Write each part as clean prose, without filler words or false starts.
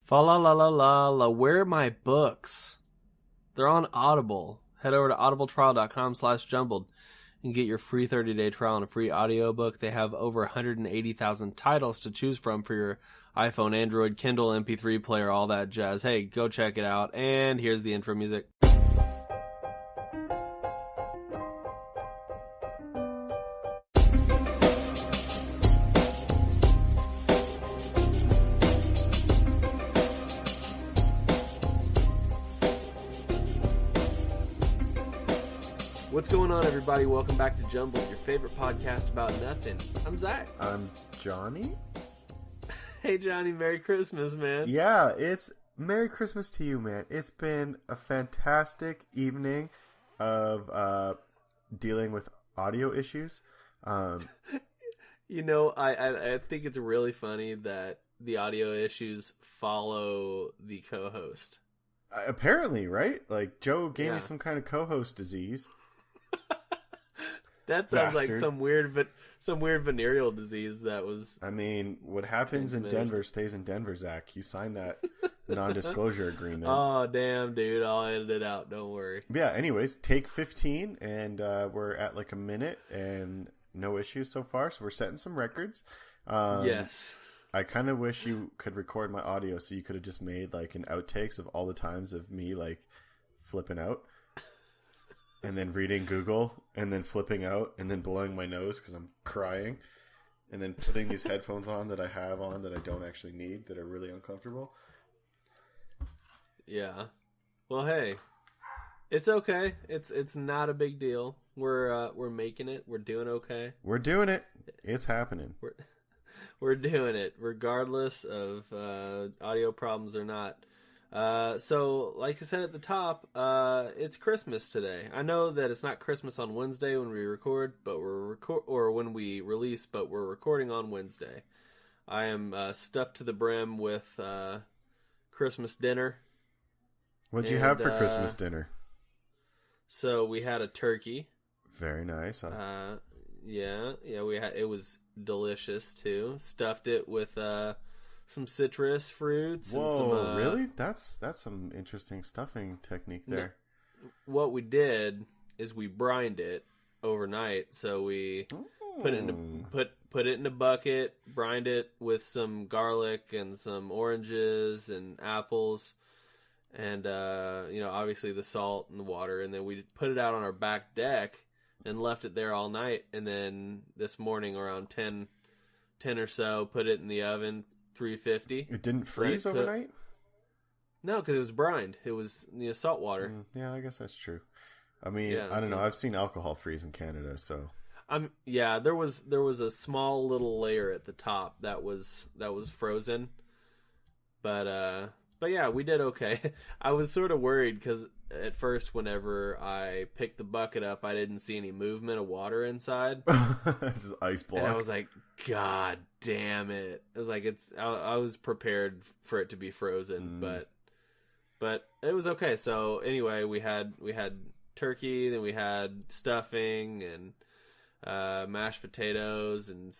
Fa la la la la la. Where are my books? They're on Audible. Head over to audibletrial.com/jumbled and get your free 30-day trial and a free audiobook. They have over 180,000 titles to choose from for your iPhone, Android, Kindle, MP3 player, all that jazz. Hey, go check it out. And here's the intro music. What's going on, everybody? Welcome back to Jumbled, your favorite podcast about nothing. I'm Zach. I'm Johnny. Hey, Johnny. Merry Christmas, man. Yeah, it's Merry Christmas to you, man. It's been a fantastic evening of dealing with audio issues. You know, I think it's really funny that the audio issues follow the co-host. Apparently, right? Like, Joe gave me some kind of co-host disease. That sounds like some weird venereal disease that was... I mean, what happens in Denver stays in Denver, Zach. You signed that non-disclosure agreement. Oh, damn, dude. I'll edit it out. Don't worry. But yeah, anyways, take 15, and we're at like a minute, and no issues so far, so we're setting some records. Yes. I kind of wish you could record my audio so you could have just made like an outtakes of all the times of me like flipping out. And then reading Google, and then flipping out, and then blowing my nose because I'm crying, and then putting these headphones on that I have on that I don't actually need, that are really uncomfortable. Yeah. Well, hey, it's okay. It's not a big deal. We're making it. We're doing okay. We're doing it. It's happening. We're doing it, regardless of audio problems or not. So, like I said at the top, it's Christmas today. I know that it's not Christmas on Wednesday when we record, but or when we release, but we're recording on Wednesday. I am stuffed to the brim with Christmas dinner. What'd you have for Christmas dinner? So we had a turkey. Very nice. Yeah, it was delicious too. Stuffed it with some citrus fruits. Whoa, and some, really? That's some interesting stuffing technique there. What we did is we brined it overnight. So we put it in a bucket, brined it with some garlic and some oranges and apples, and obviously the salt and the water, and then we put it out on our back deck and left it there all night. And then this morning around 10 or so, put it in the oven. 350. It didn't freeze overnight? No, because it was brined. It was salt water. Yeah, I guess that's true. I mean, I don't know. I've seen alcohol freeze in Canada, so. There was a small little layer at the top that was frozen, but yeah, we did okay. I was sort of worried because at first, whenever I picked the bucket up, I didn't see any movement of water inside. Just ice block. And I was like, God damn it! I was like, I was prepared for it to be frozen, but it was okay. So anyway, we had turkey, then we had stuffing and mashed potatoes and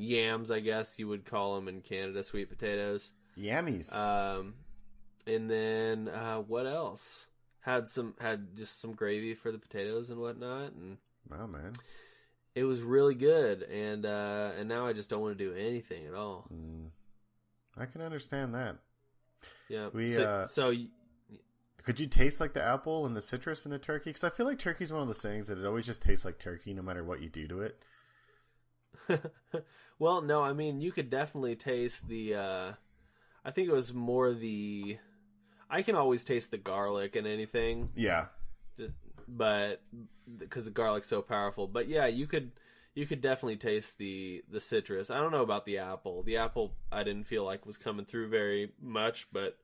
yams, I guess you would call them in Canada, sweet potatoes. Yammies. And then what else? Had just some gravy for the potatoes and whatnot, and wow, man, it was really good. And now I just don't want to do anything at all. I can understand that. Yeah. So could you taste like the apple and the citrus in the turkey? Because I feel like turkey's one of those things that it always just tastes like turkey, no matter what you do to it. Well, no, I mean you could definitely taste the. I think it was more the. I can always taste the garlic in anything. Yeah. But because the garlic's so powerful. But yeah, you could definitely taste the citrus. I don't know about the apple. The apple I didn't feel like was coming through very much, but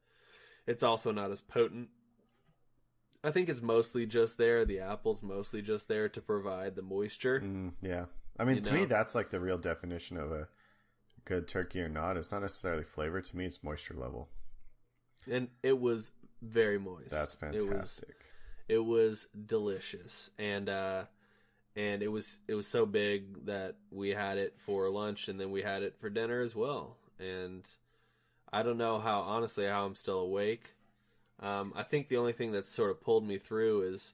it's also not as potent. I think it's mostly just there. The apple's mostly just there to provide the moisture. Yeah. I mean, to me, that's like the real definition of a good turkey or not. It's not necessarily flavor. To me, it's moisture level. And it was very moist. That's fantastic. It was delicious, and it was so big that we had it for lunch, and then we had it for dinner as well. And I don't know how I'm still awake. I think the only thing that's sort of pulled me through is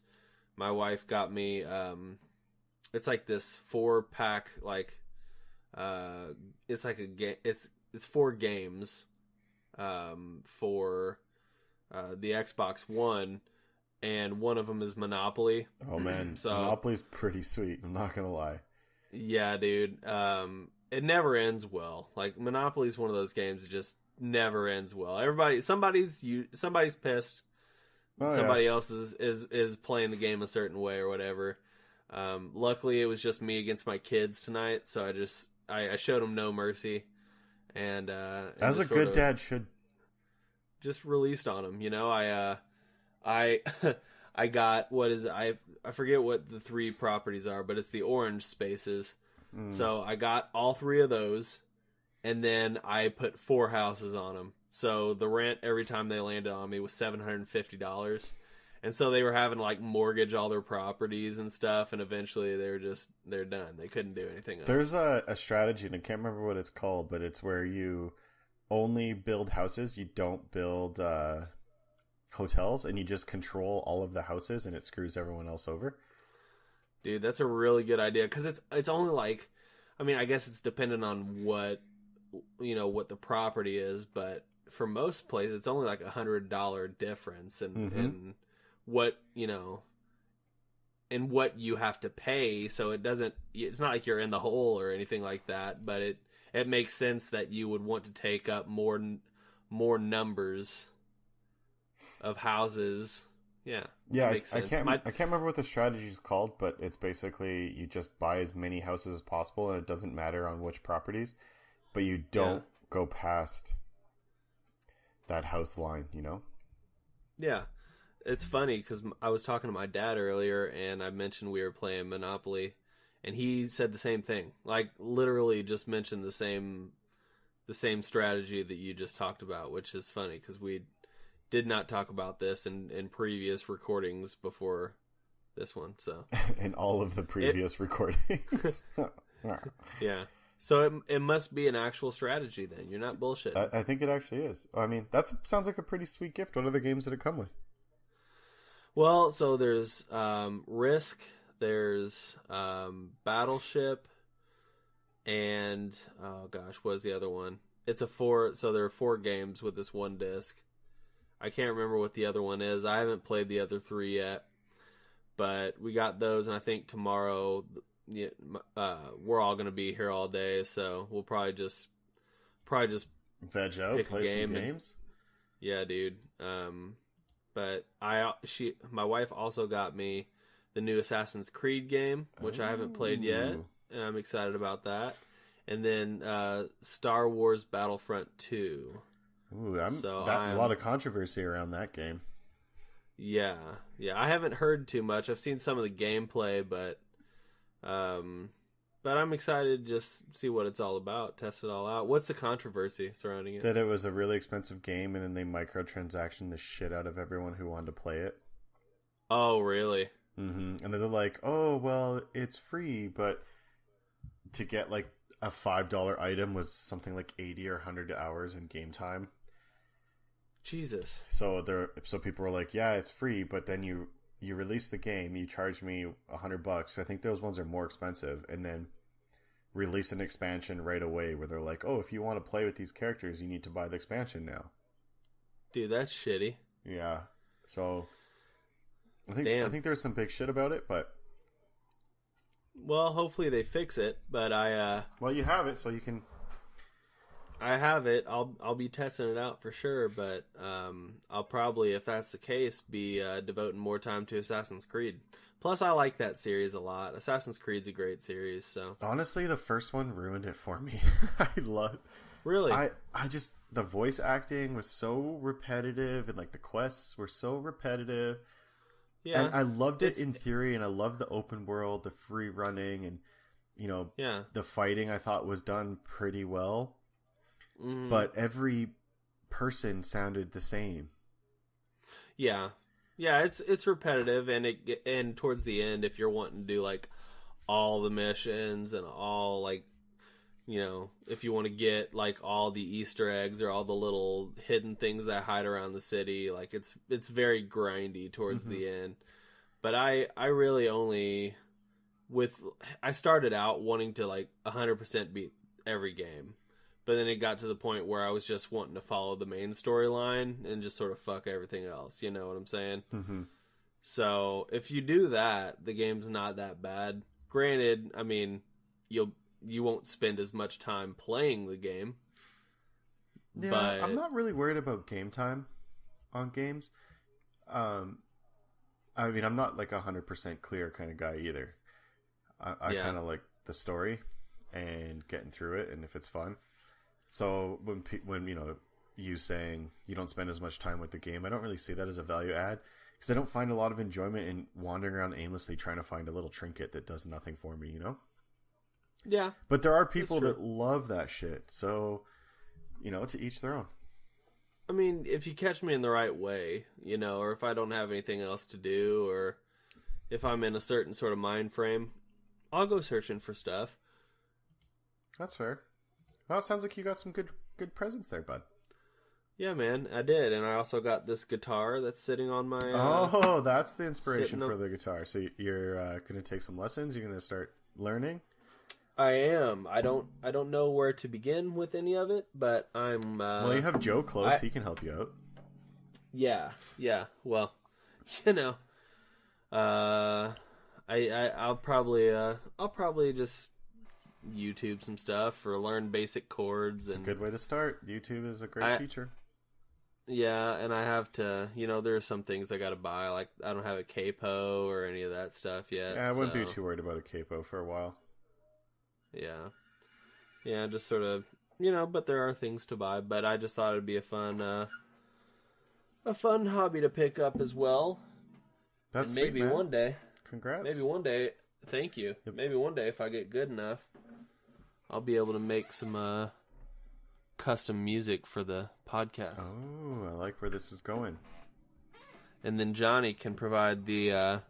my wife got me, it's like this 4-pack, like, it's like a game, it's 4 games, for, the Xbox One, and one of them is Monopoly. Oh man, so, Monopoly's pretty sweet, I'm not gonna lie. Yeah, dude. It never ends well. Like, Monopoly's one of those games that just never ends well. Somebody's pissed. Somebody else is playing the game a certain way or whatever. Luckily, it was just me against my kids tonight, so I showed them no mercy, and as a good dad should, just released on them. You know, I got I forget what the 3 properties are, but it's the orange spaces. So I got all 3 of those, and then I put 4 houses on them. So the rent every time they landed on me was $750. And so they were having to like mortgage all their properties and stuff, and eventually they're done. They couldn't do anything else. There's a strategy, and I can't remember what it's called, but it's where you only build houses, you don't build hotels, and you just control all of the houses, and it screws everyone else over. Dude, that's a really good idea, because it's only like, I mean, I guess it's dependent on what the property is, but for most places it's only like $100 difference in what in what you have to pay. So it's not like you're in the hole or anything like that, but it makes sense that you would want to take up more numbers of houses. Yeah, makes sense. I can't remember what the strategy is called, but it's basically you just buy as many houses as possible, and it doesn't matter on which properties, but you don't go past that house line, Yeah, it's funny because I was talking to my dad earlier, and I mentioned we were playing Monopoly, and he said the same thing. Like, literally just mentioned the same strategy that you just talked about, which is funny because we did not talk about this in previous recordings before this one. So in all of the previous recordings. Yeah. So it must be an actual strategy then. You're not bullshitting. I think it actually is. I mean, that sounds like a pretty sweet gift. What other games did it come with? Well, so there's Risk, there's Battleship, and oh gosh, what was the other one? It's so there are 4 games with this one disc. I can't remember what the other one is. I haven't played the other 3 yet, but we got those, and I think tomorrow we're all going to be here all day, so we'll probably just veg out, play some games. Yeah, dude. But my wife also got me the new Assassin's Creed game, which I haven't played yet, and I'm excited about that. And then Star Wars Battlefront 2. Ooh, a lot of controversy around that game. Yeah. I haven't heard too much. I've seen some of the gameplay, but I'm excited to just see what it's all about, test it all out. What's the controversy surrounding it? That it was a really expensive game, and then they microtransaction the shit out of everyone who wanted to play it. Oh, really? Mm-hmm. And they're like, oh, well, it's free, but to get like a $5 item was something like 80 or 100 hours in game time. Jesus. So people were like, yeah, it's free, but then you release the game, you charge me $100. I think those ones are more expensive, and then release an expansion right away where they're like, oh, if you want to play with these characters, you need to buy the expansion now. Dude, that's shitty. Yeah. So I think there's some big shit about it, but well, hopefully they fix it. But well, you have it, so you can. I have it. I'll be testing it out for sure, but I'll probably, if that's the case, be devoting more time to Assassin's Creed. Plus, I like that series a lot. Assassin's Creed's a great series. So honestly, the first one ruined it for me. Really. I just, the voice acting was so repetitive, and like the quests were so repetitive. Yeah, and I loved it in theory, and I loved the open world, the free running, and the fighting I thought was done pretty well. Mm-hmm. But every person sounded the same. Yeah, it's repetitive, and towards the end, if you're wanting to do like all the missions and all like if you want to get like all the Easter eggs or all the little hidden things that hide around the city, like it's very grindy towards the end. But I really only I started out wanting to like 100% beat every game. But then it got to the point where I was just wanting to follow the main storyline and just sort of fuck everything else. You know what I'm saying? Mm-hmm. So if you do that, the game's not that bad. Granted, I mean, you won't spend as much time playing the game. Yeah, but I'm not really worried about game time on games. I mean, I'm not like 100% clear kind of guy either. I kind of like the story and getting through it, and if it's fun. So when you saying you don't spend as much time with the game, I don't really see that as a value add, because I don't find a lot of enjoyment in wandering around aimlessly trying to find a little trinket that does nothing for me, Yeah. But there are people that love that shit. So, to each their own. I mean, if you catch me in the right way, or if I don't have anything else to do, or if I'm in a certain sort of mind frame, I'll go searching for stuff. That's fair. Well, it sounds like you got some good presents there, bud. Yeah, man, I did. And I also got this guitar that's sitting on my... that's the inspiration for the guitar. So you're going to take some lessons? You're going to start learning? I am. I don't know where to begin with any of it, but I'm... well, you have Joe close. He can help you out. Yeah. Well, I'll probably just YouTube some stuff or learn basic chords. It's a good way to start. YouTube is a great teacher. Yeah, and I have to, there are some things I got to buy. Like, I don't have a capo or any of that stuff yet. Yeah, I wouldn't be too worried about a capo for a while. Yeah, just sort of, but there are things to buy. But I just thought it'd be a fun hobby to pick up as well. That's and sweet, maybe man. one day. Congrats. Maybe one day. Thank you. Yep. Maybe one day, if I get good enough, I'll be able to make some custom music for the podcast. Oh, I like where this is going. And then Jonny can provide the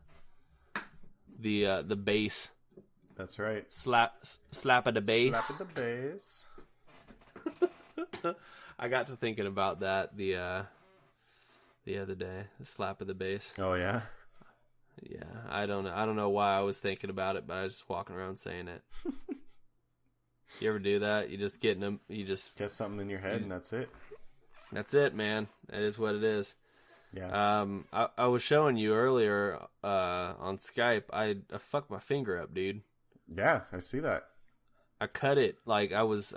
bass. That's right. Slap of the bass. Slap of the bass. I got to thinking about that the other day. The slap of the bass. Oh yeah. Yeah, I don't know why I was thinking about it, but I was just walking around saying it. You ever do that? You just get something in your head and that's it. That's it, man. That is what it is. Yeah. I was showing you earlier on Skype. I fucked my finger up, dude. Yeah, I see that. I cut it. Like I was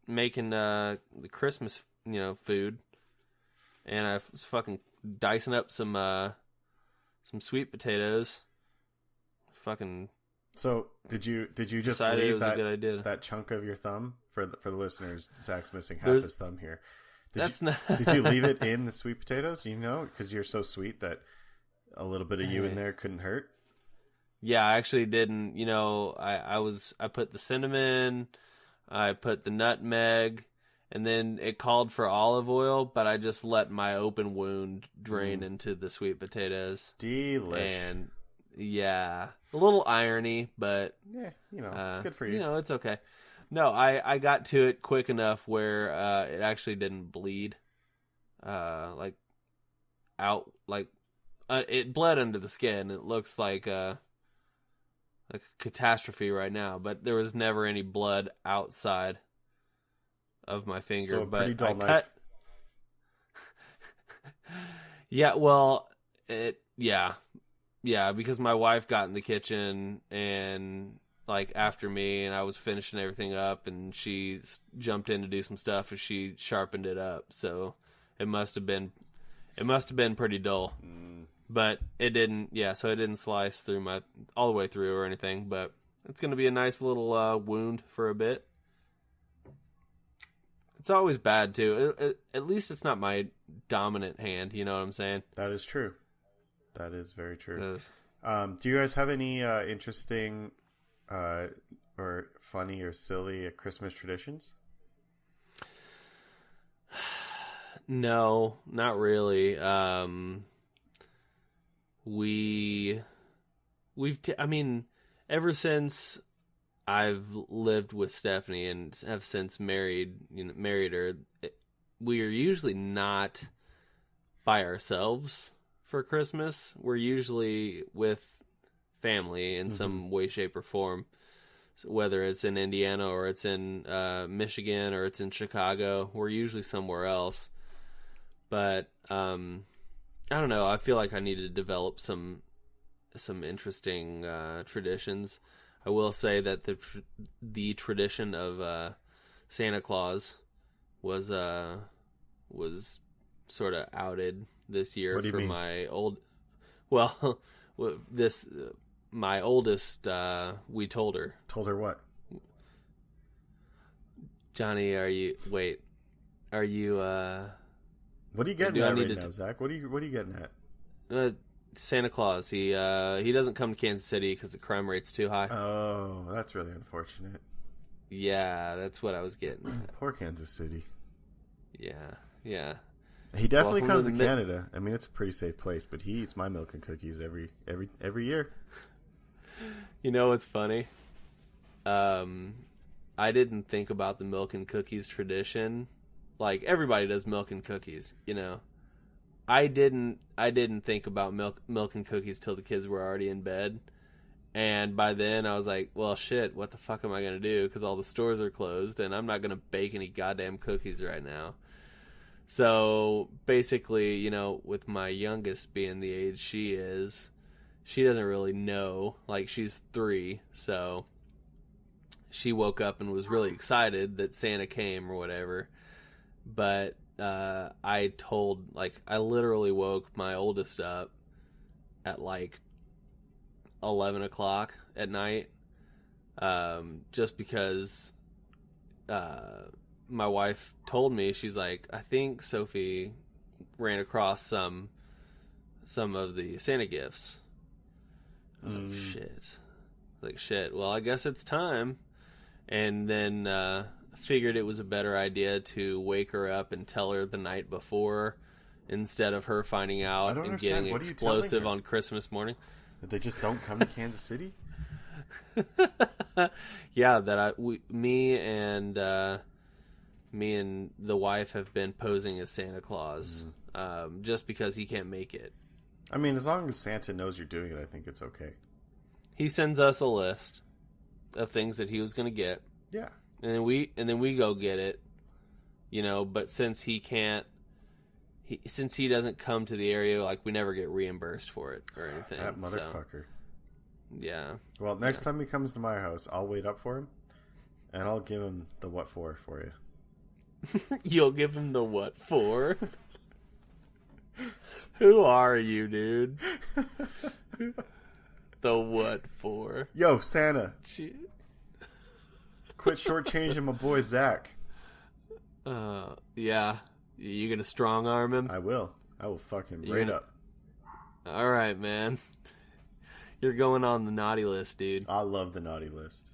making the Christmas food, and I was fucking dicing up some sweet potatoes. Fucking. So did you just leave that chunk of your thumb for the listeners? Zach's missing half his thumb here. Did you leave it in the sweet potatoes? Because you're so sweet that a little bit of you in there couldn't hurt. Yeah, I actually didn't. I put the cinnamon, I put the nutmeg, and then it called for olive oil, but I just let my open wound drain into the sweet potatoes. Delish. And yeah, a little irony, but yeah, it's good for you. It's okay. No, I got to it quick enough where it actually didn't bleed. It bled under the skin. It looks like a catastrophe right now, but there was never any blood outside of my finger. So a pretty dull knife. Cut. Yeah, well, because my wife got in the kitchen and after me, and I was finishing everything up, and she jumped in to do some stuff, and she sharpened it up. So it must have been pretty dull. But it didn't, so it didn't slice through all the way through or anything, but it's going to be a nice little wound for a bit. It's always bad, too. At least it's not my dominant hand, you know what I'm saying? That is true. That is very true. Do you guys have any interesting or funny or silly Christmas traditions? No, not really. Ever since I've lived with Stephanie and have since married her. We are usually not by ourselves for Christmas. We're usually with family in some way, shape, or form. So whether it's in Indiana or it's in Michigan or it's in Chicago, we're usually somewhere else. But I don't know. I feel like I need to develop some interesting traditions. I will say that the tradition of Santa Claus was sort of outed this year for my old. Well, my oldest. We told her. Told her what? Jonny, are you? What are you getting at right now, Zach? What are you getting at? Santa Claus. He doesn't come to Kansas City because the crime rate's too high. Oh, that's really unfortunate. Yeah, that's what I was getting at. Poor Kansas City. Yeah. He definitely comes to Canada. I mean, it's a pretty safe place, but he eats my milk and cookies every year. You know what's funny? I didn't think about the milk and cookies tradition. Like, everybody does milk and cookies, you know. I didn't think about milk and cookies till the kids were already in bed. And by then I was like, well, shit, what the fuck am I going to do? Because all the stores are closed and I'm not going to bake any goddamn cookies right now. So basically, you know, with my youngest being the age she is, she doesn't really know. Like, she's 3, so she woke up and was really excited that Santa came or whatever. But I literally woke my oldest up at like 11 o'clock at night, just because my wife told me, she's like, I think Sophie ran across some of the Santa gifts. I was like, shit. Well, I guess it's time. And then figured it was a better idea to wake her up and tell her the night before instead of her finding out and getting explosive on Christmas morning. That they just don't come to Kansas City? Yeah, that me and the wife have been posing as Santa Claus, just because he can't make it. I mean, as long as Santa knows you're doing it, I think it's okay. He sends us a list of things that he was going to get. Yeah. And then we go get it, you know. But since he doesn't come to the area, like, we never get reimbursed for it or anything. That motherfucker. So, yeah. Well, next time he comes to my house, I'll wait up for him, and I'll give him the what for you. You'll give him the what for? Who are you, dude? The what for? Yo, Santa. Gee. Quit shortchanging my boy Zach. Yeah. You gonna strong arm him? I will fuck him right up. All right, man. You're going on the naughty list, dude. I love the naughty list.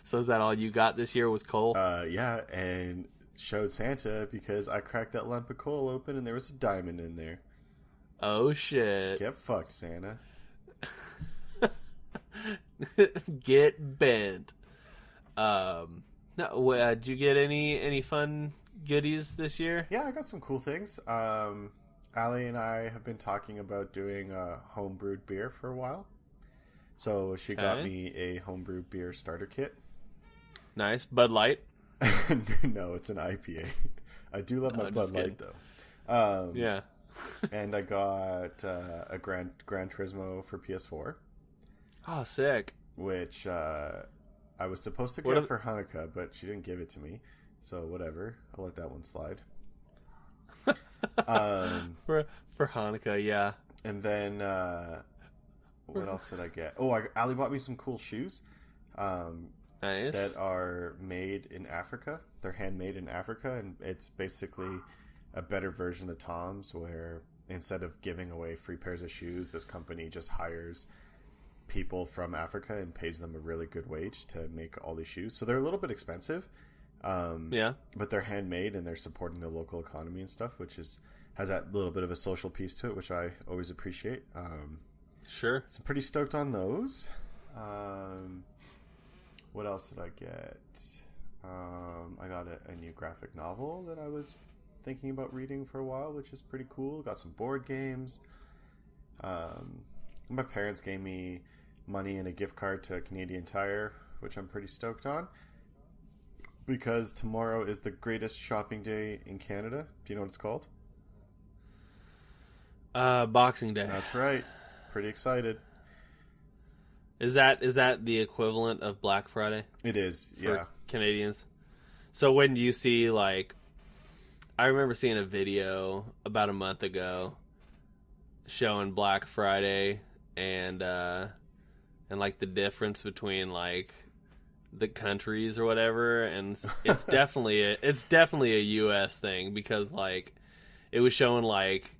So is that all you got this year was coal? Yeah, and showed Santa because I cracked that lump of coal open and there was a diamond in there. Oh, shit. Get fucked, Santa. Get bent. Did you get any fun goodies this year? Yeah, I got some cool things. Allie and I have been talking about doing a homebrewed beer for a while. So she got me a homebrewed beer starter kit. Nice. Bud Light? No, it's an IPA. I do love my Bud Light, though. Yeah. And I got a Gran Turismo for PS4. Oh, sick. Which I was supposed to get for Hanukkah, but she didn't give it to me. So whatever. I'll let that one slide. For Hanukkah, yeah. And then what else did I get? Oh, Ali bought me some cool shoes. Nice. That are made in Africa. They're handmade in Africa, and it's basically a better version of Tom's, where instead of giving away free pairs of shoes, this company just hires people from Africa and pays them a really good wage to make all these shoes. So they're a little bit expensive. Yeah. But they're handmade and they're supporting the local economy and stuff, which has that little bit of a social piece to it, which I always appreciate. Sure. So I'm pretty stoked on those. What else did I get? I got a new graphic novel that I was thinking about reading for a while, which is pretty cool. Got some board games. My parents gave me money and a gift card to Canadian Tire, which I'm pretty stoked on, because tomorrow is the greatest shopping day in Canada. Do you know what it's called? Boxing Day. That's right. Pretty excited. Is that the equivalent of Black Friday? It is, for yeah. Canadians. So when you see, like, I remember seeing a video about a month ago showing Black Friday and like the difference between like the countries or whatever, and it's definitely a US thing, because like it was showing like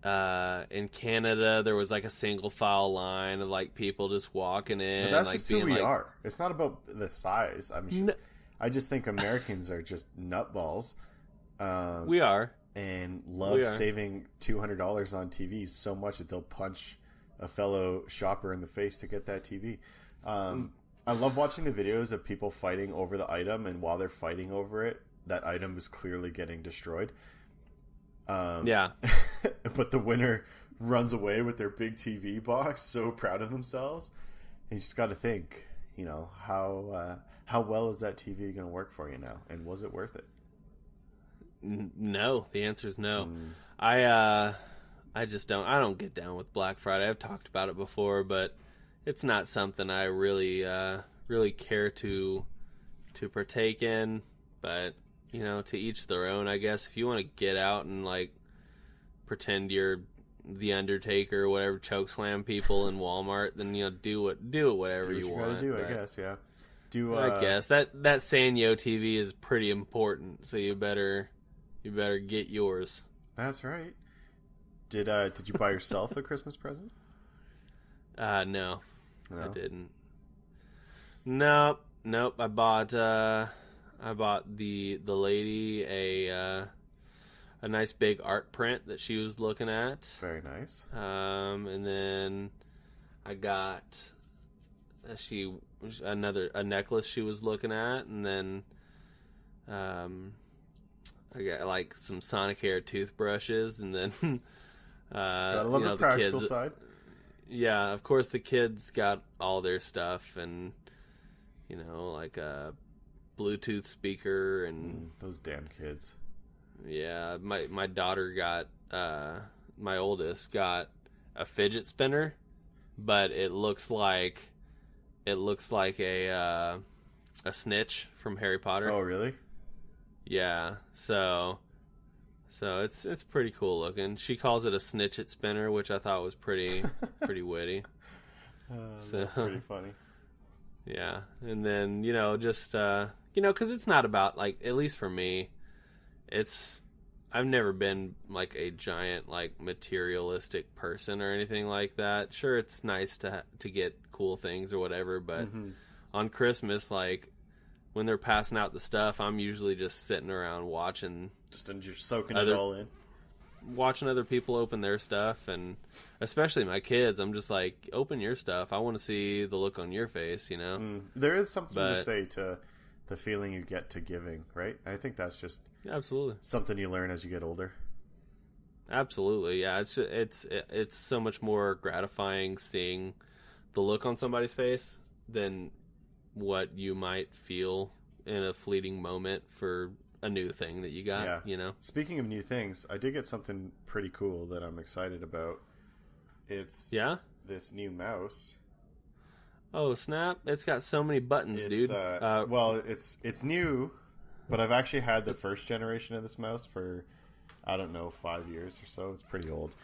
in Canada there was like a single file line of like people just walking in. But that's like, just who we like, are. It's not about the size. I'm sure. I just think Americans are just nutballs. We are. And love saving $200 on TVs so much that they'll punch a fellow shopper in the face to get that TV. I love watching the videos of people fighting over the item, and while they're fighting over it, that item is clearly getting destroyed. Yeah. But the winner runs away with their big TV box, so proud of themselves. And you just got to think, you know, how well is that TV going to work for you now, and was it worth it? No, the answer is no. I just don't. I don't get down with Black Friday. I've talked about it before, but it's not something I really care to partake in. But you know, to each their own, I guess. If you want to get out and like pretend you're the Undertaker or whatever, chokeslam people in Walmart, then you know, do it whatever you want. Do, I guess, yeah. I guess that Sanyo TV is pretty important, so you better get yours. That's right. Did you buy yourself a Christmas present? No, I didn't. Nope. I bought the lady a nice big art print that she was looking at. Very nice. And then I got a necklace she was looking at, and then I got like some Sonicare toothbrushes, and then gotta love the practical side. Yeah, of course the kids got all their stuff, and you know, like a Bluetooth speaker and those damn kids. Yeah, my daughter got my oldest got a fidget spinner, but it looks like a snitch from Harry Potter. Oh, really? Yeah, so it's pretty cool looking. She calls it a snitch-it spinner, which I thought was pretty witty. That's pretty funny. Yeah, and then you know, just because it's not about, like, at least for me, I've never been like a giant like materialistic person or anything like that. Sure, it's nice to get cool things or whatever, but on Christmas, like, when they're passing out the stuff, I'm usually just sitting around watching. Just soaking it all in. Watching other people open their stuff, and especially my kids, I'm just like, open your stuff. I want to see the look on your face, you know? There is something to say to the feeling you get to giving, right? I think that's just absolutely something you learn as you get older. Absolutely, yeah. It's so much more gratifying seeing the look on somebody's face than what you might feel in a fleeting moment for a new thing that you got. Yeah. You know. Speaking of new things, I did get something pretty cool that I'm excited about. It's this new mouse. Oh snap! It's got so many buttons, dude. Well, it's new, but I've actually had the first generation of this mouse for, I don't know, 5 years or so. It's pretty old.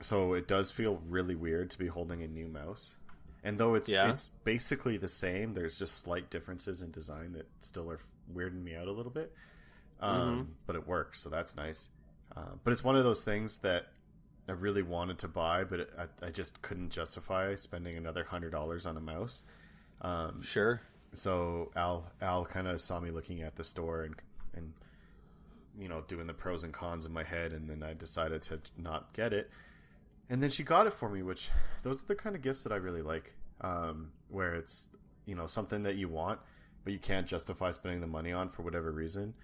So it does feel really weird to be holding a new mouse. And though it's basically the same, there's just slight differences in design that still are weirding me out a little bit. But it works, so that's nice. But it's one of those things that I really wanted to buy, but I just couldn't justify spending another $100 on a mouse. Sure. So Al kind of saw me looking at the store and you know, doing the pros and cons in my head, and then I decided to not get it. And then she got it for me, which those are the kind of gifts that I really like, where it's, something that you want, but you can't justify spending the money on for whatever reason.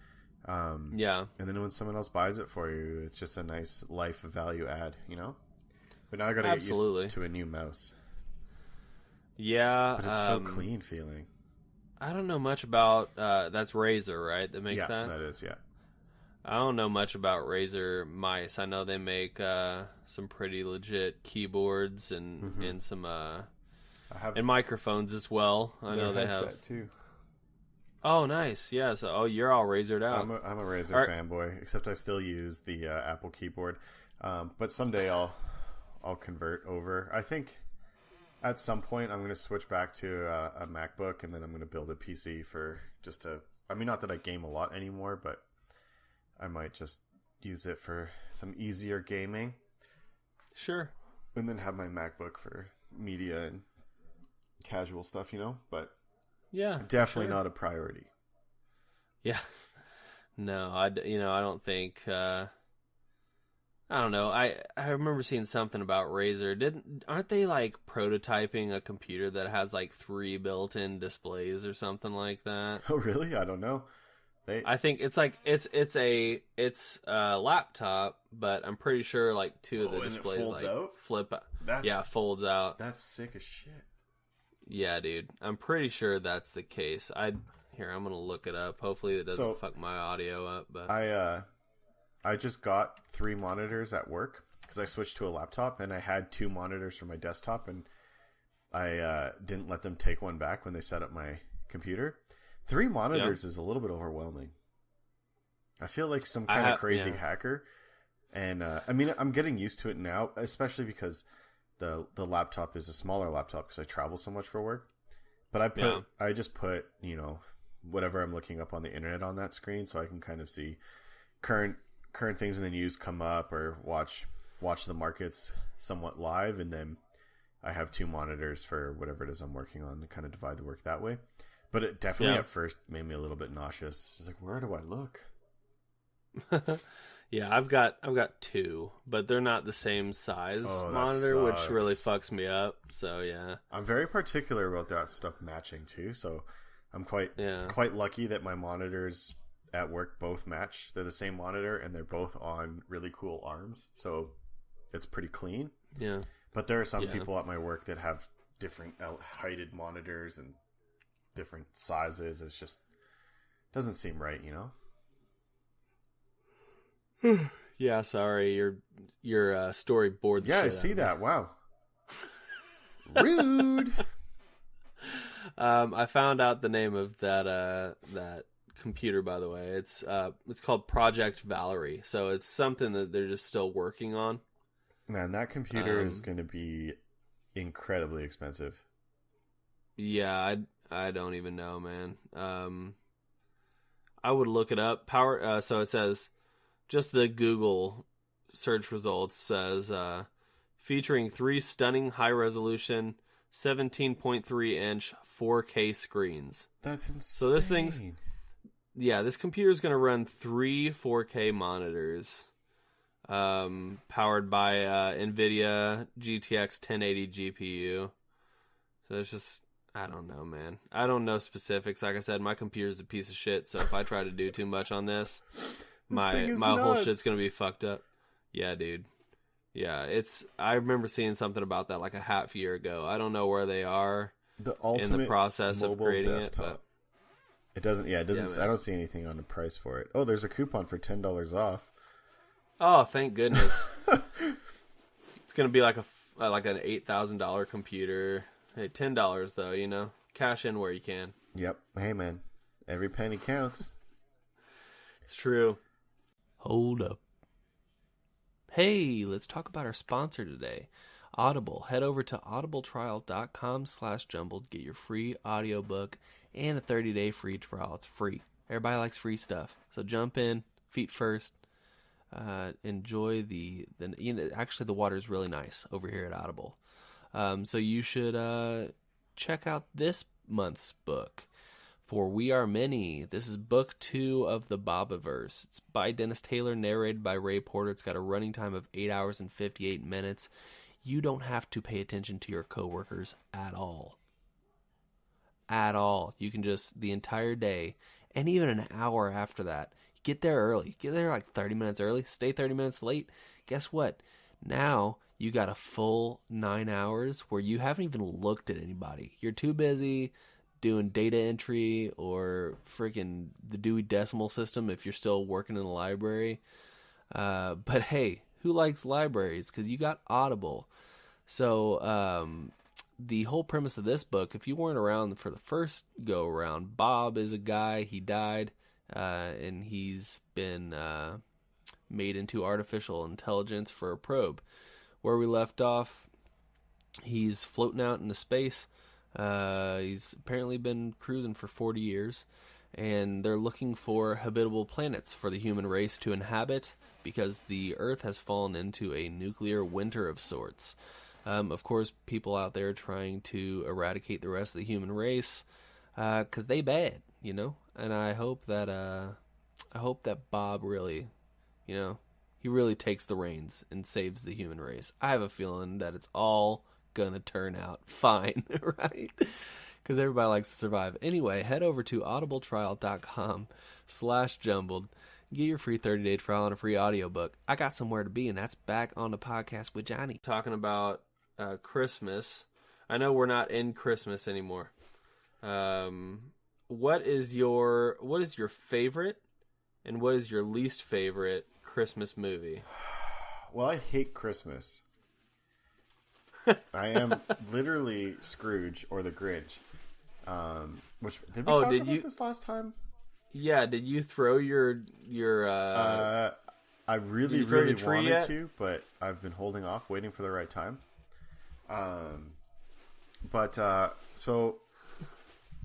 Yeah. And then when someone else buys it for you, it's just a nice life value add, But now I got to get used to a new mouse. Yeah. But it's so clean feeling. I don't know much about, that's Razer, right? That makes that? Yeah, that is, yeah. I don't know much about Razer mice. I know they make some pretty legit keyboards and some and microphones as well. I know they have too. Oh, nice. Yeah. So, you're all Razered out. I'm a Razer fanboy, except I still use the Apple keyboard. But someday I'll convert over. I think at some point I'm going to switch back to a MacBook, and then I'm going to build a PC for not that I game a lot anymore, but I might just use it for some easier gaming. Sure. And then have my MacBook for media and casual stuff, But yeah, definitely not a priority. Yeah. No, I don't think. I don't know. I remember seeing something about Razer. Aren't they like prototyping a computer that has like 3 built-in displays or something like that? Oh, really? I don't know. I think it's like it's a laptop, but I'm pretty sure like 2 of the displays folds like out? flip. Folds out. That's sick as shit. Yeah, dude. I'm pretty sure that's the case. I'm gonna look it up. Hopefully it doesn't fuck my audio up. But I just got 3 monitors at work because I switched to a laptop, and I had 2 monitors for my desktop, and I didn't let them take one back when they set up my computer. 3 monitors is a little bit overwhelming. I feel like some kind of crazy hacker. And I'm getting used to it now, especially because the laptop is a smaller laptop because I travel so much for work. But I just put, whatever I'm looking up on the internet on that screen, so I can kind of see current things in the news come up, or watch the markets somewhat live, and then I have 2 monitors for whatever it is I'm working on to kind of divide the work that way. But it definitely at first made me a little bit nauseous. Just like, where do I look? Yeah, I've got 2, but they're not the same size monitor, which really fucks me up. So yeah, I'm very particular about that stuff matching too. So I'm quite lucky that my monitors at work both match. They're the same monitor, and they're both on really cool arms, so it's pretty clean. Yeah. But there are some people at my work that have different heighted monitors and different sizes. It's just doesn't seem right, Yeah, sorry, your story bored. Yeah, I see that. Wow, rude. I found out the name of that computer. By the way, it's called Project Valerie. So it's something that they're just still working on. Man, that computer is going to be incredibly expensive. Yeah, I don't even know, man. I would look it up. So it says, just the Google search results says, featuring 3 stunning high-resolution 17.3-inch 4K screens. That's insane. So this this computer is going to run 3 4K monitors, powered by NVIDIA GTX 1080 GPU. So it's just, I don't know, man. I don't know specifics. Like I said, my computer's a piece of shit, so if I try to do too much on this my whole shit's gonna be fucked up. Yeah, dude. Yeah, I remember seeing something about that like a half year ago. I don't know where they are in the process of creating desktop. It, but it doesn't. Yeah, it doesn't. I don't see anything on the price for it. Oh, there's a coupon for $10 off. Oh, thank goodness. It's gonna be like an $8,000 computer. Hey, $10 though. Cash in where you can. Yep. Hey, man, every penny counts. It's true. Hold up. Hey, let's talk about our sponsor today, Audible. Head over to audibletrial.com/jumbled. Get your free audiobook and a 30-day free trial. It's free. Everybody likes free stuff. So jump in, feet first. Enjoy actually the water is really nice over here at Audible. So you should check out this month's book. For We Are Many. This is book 2 of the Bobaverse. It's by Dennis Taylor, narrated by Ray Porter. It's got a running time of 8 hours and 58 minutes. You don't have to pay attention to your coworkers at all. at all. You can just, the entire day, and even an hour after that, get there early. Get there like 30 minutes early. Stay 30 minutes late. Guess what? Now you got a full 9 hours where you haven't even looked at anybody. You're too busy doing data entry or freaking the Dewey Decimal System if you're still working in the library. But hey, who likes libraries? Because you got Audible. So the whole premise of this book, if you weren't around for the first go around, Bob is a guy, he died, and he's been made into artificial intelligence for a probe. Where we left off, he's floating out into space. He's apparently been cruising for 40 years, and they're looking for habitable planets for the human race to inhabit because the Earth has fallen into a nuclear winter of sorts. Of course, people out there trying to eradicate the rest of the human race because they bad, you know. And I hope that Bob really, you know, he really takes the reins and saves the human race. I have a feeling that it's all gonna turn out fine, right? Because everybody likes to survive. Anyway, head over to audibletrial.com/jumbled. Get your free 30-day trial and a free audiobook. I got somewhere to be, and that's back on the podcast with Jonny. Talking about Christmas. I know we're not in Christmas anymore. What is your favorite and what is your least favorite Christmas movie? Well, I hate Christmas. I am literally Scrooge or the Grinch. Which did we talk about this last time? Yeah, did you throw your I really wanted to, but I've been holding off, waiting for the right time. So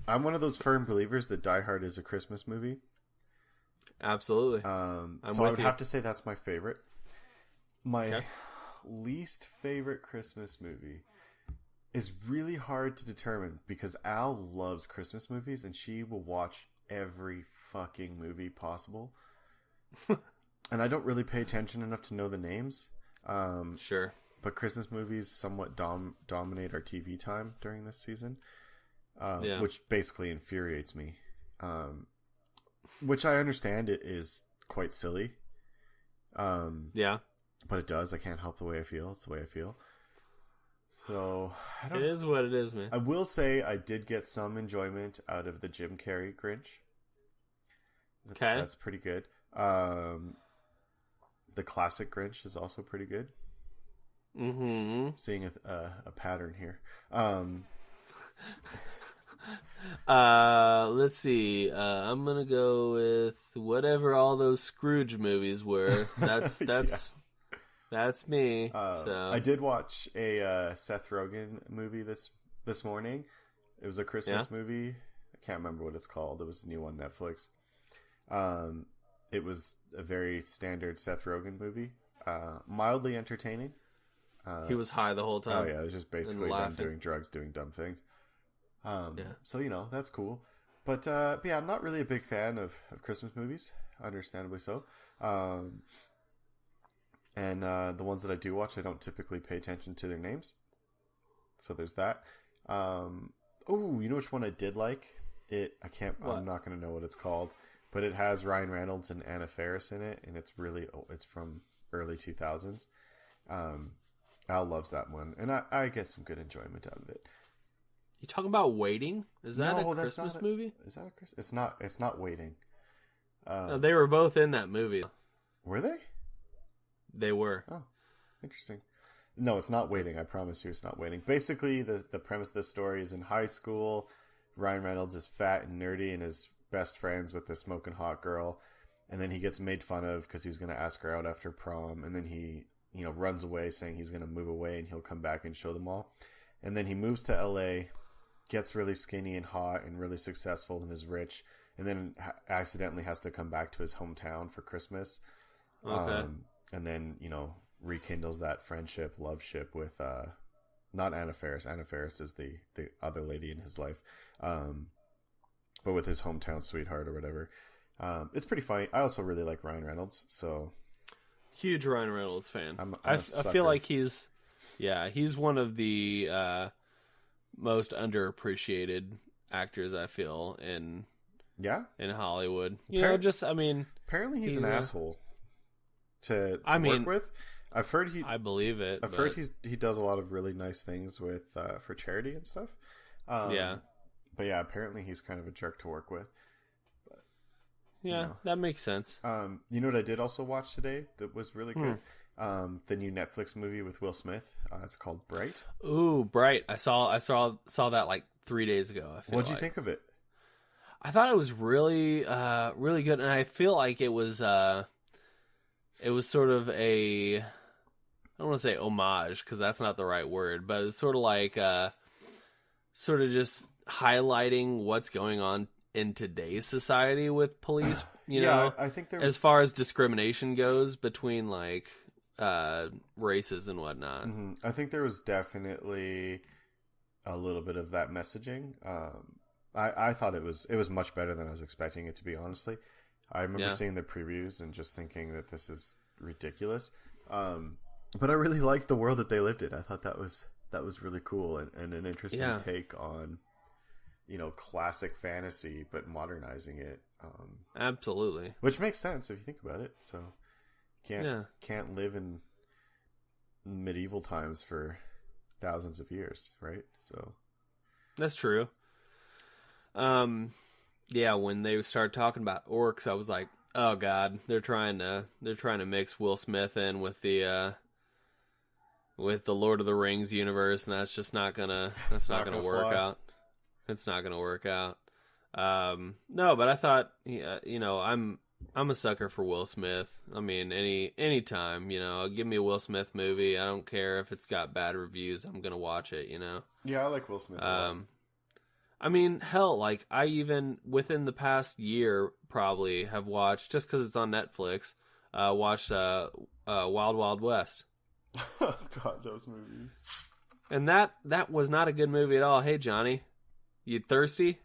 I'm one of those firm believers that Die Hard is a Christmas movie. Absolutely. So I would have to say that's my favorite. My least favorite Christmas movie is really hard to determine because Al loves Christmas movies and she will watch every fucking movie possible. And I don't really pay attention enough to know the names. Sure. But Christmas movies somewhat dominate our TV time during this season, which basically infuriates me. Which I understand it is quite silly. Yeah. But it does. I can't help the way I feel. It's the way I feel. So it is what it is, man. I will say I did get some enjoyment out of the Jim Carrey Grinch. That's pretty good. The classic Grinch is also pretty good. Mm-hmm. Seeing a pattern here. Let's see. I'm gonna go with whatever all those Scrooge movies were. That's me. So I did watch a Seth Rogen movie this morning. It was a Christmas movie. I can't remember what it's called. It was new on Netflix. It was a very standard Seth Rogen movie. Mildly entertaining. He was high the whole time. Oh yeah, it was just basically them doing drugs, doing dumb things. So that's cool. But yeah, I'm not really a big fan of Christmas movies, understandably so. And the ones that I do watch, I don't typically pay attention to their names. So there's that. You know which one I did like? I'm not going to know what it's called, but it has Ryan Reynolds and Anna Faris in it, and it's from early 2000s. Al loves that one, and I get some good enjoyment out of it. You talking about Waiting? Is that a Christmas movie? Is that a Christmas? It's not Waiting. No, they were both in that movie. Were they? They were. Oh, interesting. No, it's not Waiting. I promise you it's not Waiting. Basically, the premise of the story is in high school, Ryan Reynolds is fat and nerdy and is best friends with the smoking hot girl. And then he gets made fun of because he was going to ask her out after prom. And then he, runs away saying he's going to move away and he'll come back and show them all. And then he moves to LA, gets really skinny and hot and really successful and is rich. And then accidentally has to come back to his hometown for Christmas. Okay. And then, rekindles that friendship, love ship with, not Anna Faris. Anna Faris is the other lady in his life. But with his hometown sweetheart or whatever. It's pretty funny. I also really like Ryan Reynolds, so. Huge Ryan Reynolds fan. I feel like he's one of the most underappreciated actors, I feel, in Hollywood. Apparently he's an asshole to work with. I've heard I believe it. I've heard he does a lot of really nice things with for charity and stuff. But yeah, apparently he's kind of a jerk to work with. But, that makes sense. You know what I did also watch today that was really good? The new Netflix movie with Will Smith. It's called Bright. Ooh, Bright! I saw that like 3 days ago. What'd you think of it? I thought it was really, really good, and I feel like it was sort of a, I don't want to say homage because that's not the right word, but it's sort of like, sort of just highlighting what's going on in today's society with police. You know, I think as far as discrimination goes between like races and whatnot. Mm-hmm. I think there was definitely a little bit of that messaging. I thought it was much better than I was expecting it to be, honestly. I remember seeing the previews and just thinking that this is ridiculous. But I really liked the world that they lived in. I thought that was really cool and an interesting take on, classic fantasy, but modernizing it. Absolutely. Which makes sense if you think about it. So can't live in medieval times for thousands of years, right? So that's true. When they started talking about orcs, I was like, oh god, they're trying to mix Will Smith in with the Lord of the Rings universe, and that's just not gonna work out. It's not gonna work out. No, but I thought, I'm a sucker for Will Smith. I mean, any time, give me a Will Smith movie. I don't care if it's got bad reviews. I'm gonna watch it. Yeah, I like Will Smith. I mean, hell, like I even within the past year probably have watched, just because it's on Netflix, watched Wild Wild West. God, those movies. And that was not a good movie at all. Hey, Johnny, you thirsty?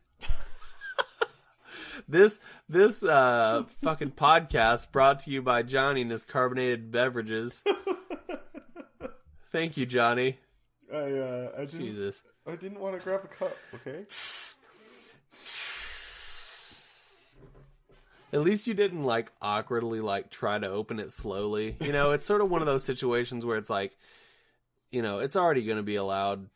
This fucking podcast brought to you by Johnny and his carbonated beverages. Thank you, Johnny. Jesus. I didn't want to grab a cup, okay? At least you didn't, like, awkwardly, like, try to open it slowly. It's sort of one of those situations where it's like, it's already going to be a loud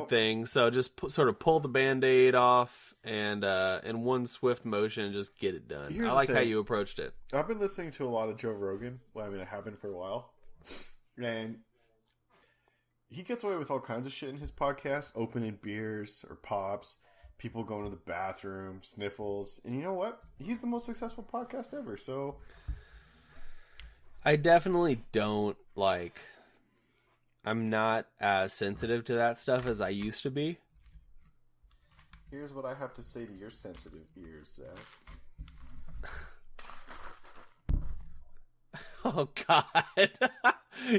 thing. So just sort of pull the Band-Aid off and in one swift motion, just get it done. I like how you approached it. I've been listening to a lot of Joe Rogan. Well, I mean, I have been for a while. And he gets away with all kinds of shit in his podcast, opening beers or pops, people going to the bathroom, sniffles. And you know what? He's the most successful podcast ever, so... I definitely don't, I'm not as sensitive to that stuff as I used to be. Here's what I have to say to your sensitive ears, Zach. Oh, God.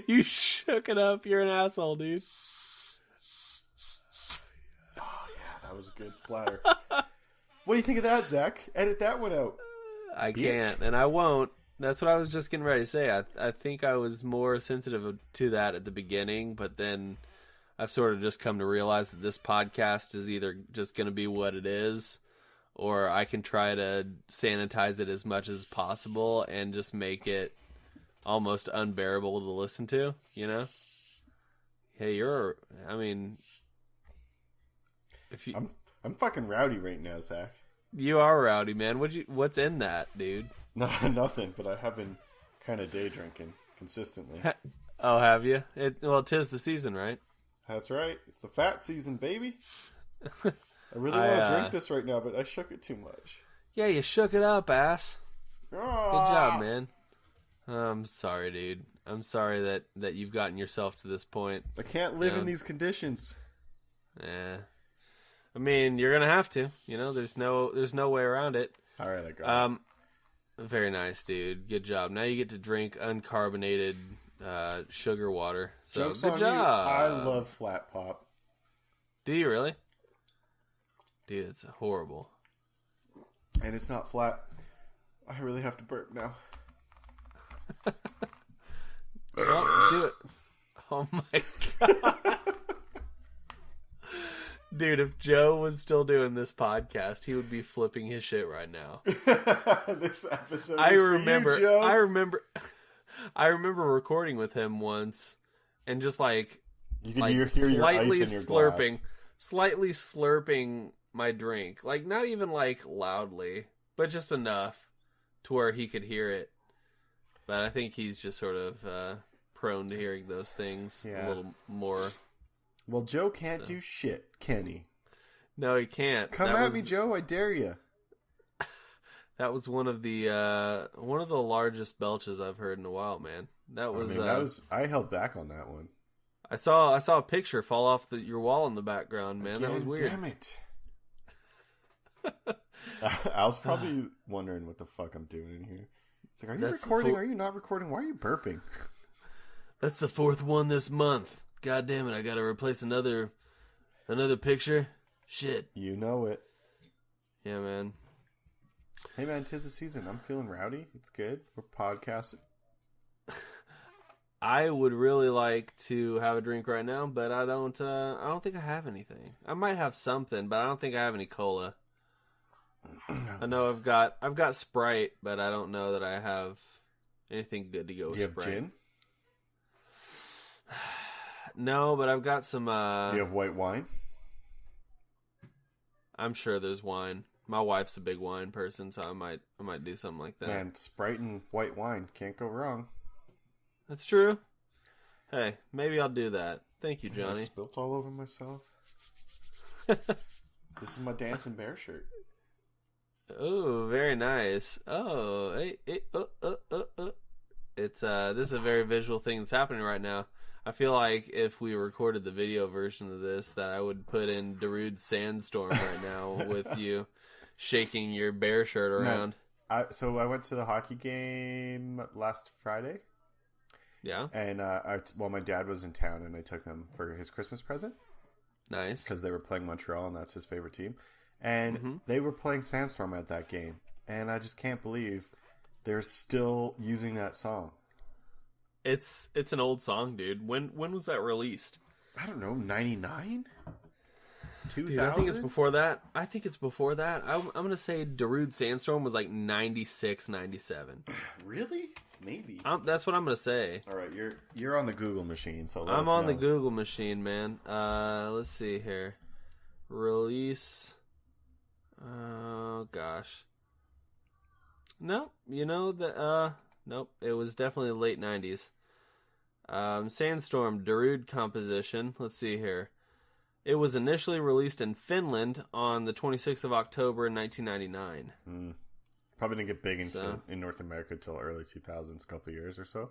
You shook it up. You're an asshole, dude. Oh, yeah, that was a good splatter. What do you think of that, Zach? Edit that one out. I can't, and I won't. That's what I was just getting ready to say. I think I was more sensitive to that at the beginning, but then I've sort of just come to realize that this podcast is either just going to be what it is, or I can try to sanitize it as much as possible and just make it almost unbearable to listen to, Hey, if you... I'm fucking rowdy right now, Zach. You are rowdy, man. What's in that, dude? No, nothing, but I have been kind of day drinking consistently. Oh, have you? 'Tis the season, right? That's right. It's the fat season, baby. I really want to drink this right now, but I shook it too much. Yeah, you shook it up, ass. Good job, man. I'm sorry, dude. I'm sorry that you've gotten yourself to this point. I can't live in these conditions. Yeah. I mean, you're gonna have to. There's no way around it. All right, I got it. Very nice, dude. Good job. Now you get to drink uncarbonated sugar water. So Joke's good on job. You. I love flat pop. Do you really? Dude, it's horrible. And it's not flat. I really have to burp now. Well, do it. Oh my god. Dude, if Joe was still doing this podcast, he would be flipping his shit right now. This episode I is remember for you, Joe. I remember recording with him once and just like You can like hear slightly your ice in your slurping, glass. slightly slurping my drink. Like not even like loudly, but just enough to where he could hear it. But I think he's just sort of prone to hearing those things a little more. Well, Joe can't do shit, can he? No, he can't. Come at me, Joe. I dare you. That was one of the largest belches I've heard in a while, man. I held back on that one. I saw a picture fall off your wall in the background, man. That was weird. Damn it. I was probably wondering what the fuck I'm doing in here. It's like, are you recording? Are you not recording? Why are you burping? That's the fourth one this month. God damn it! I gotta replace another picture. Shit. You know it. Yeah, man. Hey, man, 'tis the season. I'm feeling rowdy. It's good. We're podcasting. I would really like to have a drink right now, but I don't think I have anything. I might have something, but I don't think I have any cola. I know I've got Sprite, but I don't know that I have anything good to go with Sprite. Do you have gin? No, but I've got some. Do you have white wine? I'm sure there's wine. My wife's a big wine person, so I might do something like that. Man, Sprite and white wine can't go wrong. That's true. Hey, maybe I'll do that. Thank you, Johnny. I spilt all over myself. This is my dancing bear shirt. Oh, very nice. Oh, hey. It's this is a very visual thing that's happening right now. I feel like if we recorded the video version of this, that I would put in Darude's Sandstorm right now with you shaking your bear shirt around. So I went to the hockey game last Friday. Yeah. And my dad was in town, and I took him for his Christmas present. Nice. Because they were playing Montreal, and that's his favorite team. And they were playing Sandstorm at that game. And I just can't believe they're still using that song. It's an old song, dude. When was that released? I don't know, 99? 2000? Dude, I think it's before that. I'm going to say Darude Sandstorm was like 96, 97. Really? Maybe. That's what I'm going to say. All right, you're on the Google machine, so I'm on the Google machine, man. Let's see here. Release. Oh, gosh. Nope. Nope. It was definitely late 90s. Sandstorm, Darude composition. Let's see here. It was initially released in Finland on the 26th of October in 1999. Probably didn't get big in North America until early 2000s, a couple years or so.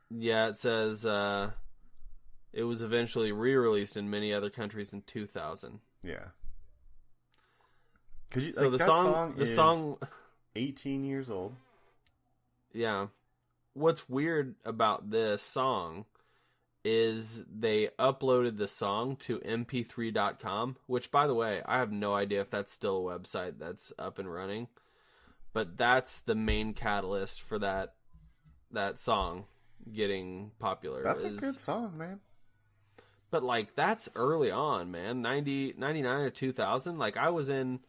Yeah, it says it was eventually re-released in many other countries in 2000. Yeah. So the song is 18 years old. Yeah. What's weird about this song is they uploaded the song to mp3.com, which, by the way, I have no idea if that's still a website that's up and running. But that's the main catalyst for that song getting popular. That's a good song, man. But, like, that's early on, man. 99 or 2000. Like, I was in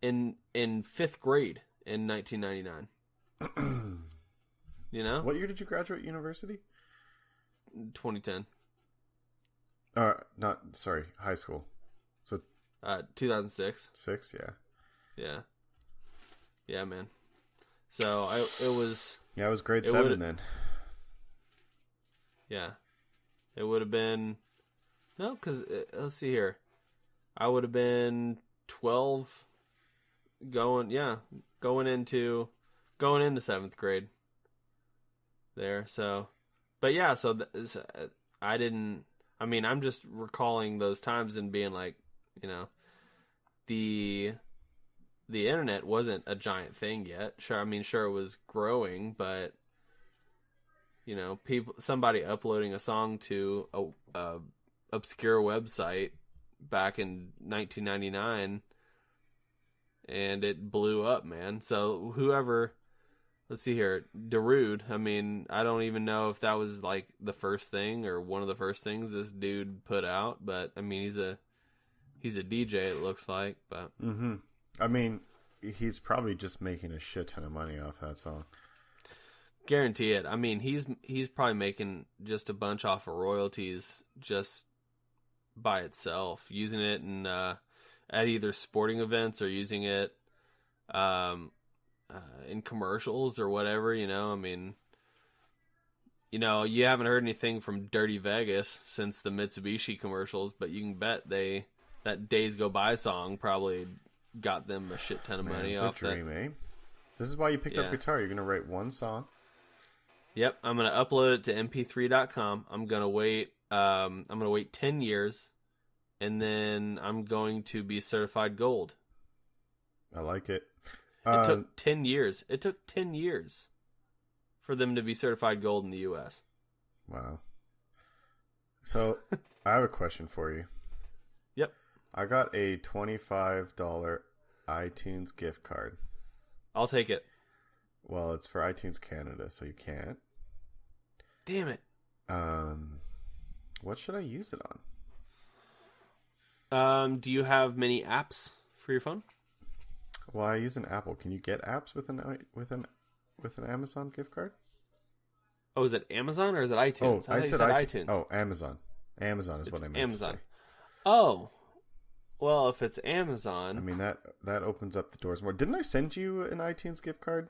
5th grade in 1999. You know? What year did you graduate university? 2010. High school. So 2006. 6, yeah. Yeah. Yeah, man. So it was. Yeah, I was grade 7 then. Yeah, it would have been. No, because let's see here. I would have been 12. Going into 7th grade. There, so, but yeah, so I didn't. I mean, I'm just recalling those times and being like, you know, the internet wasn't a giant thing yet. Sure, I mean, sure it was growing, but you know, somebody uploading a song to a obscure website back in 1999, and it blew up, man. So whoever. Let's see here. Darude, I mean, I don't even know if that was like the first thing or one of the first things this dude put out, but I mean, he's a He's a DJ, it looks like, but I mean, he's probably just making a shit ton of money off that song. guarantee it. I mean, he's probably making just a bunch off of royalties just by itself, using it in at either sporting events or using it in commercials or whatever. You know, I mean, you know, you haven't heard anything from Dirty Vegas since the Mitsubishi commercials, but you can bet that Days Go By song probably got them a shit ton of money off dream, that. Eh? This is why you picked up guitar. You're gonna write one song. Yep, I'm gonna upload it to mp3.com. I'm gonna wait 10 years, and then I'm going to be certified gold. I like it. It took 10 years. It took 10 years for them to be certified gold in the U.S. Wow. So, I have a question for you. Yep. I got a $25 iTunes gift card. I'll take it. Well, it's for iTunes Canada, so you can't. Damn it. What should I use it on? Do you have many apps for your phone? Well, I use an Apple. Can you get apps with an Amazon gift card? Oh, is it Amazon or is it iTunes? Oh, I said iTunes. Oh, Amazon. Amazon is what I meant to say. Oh. Well, if it's Amazon... I mean, that opens up the doors more. Didn't I send you an iTunes gift card?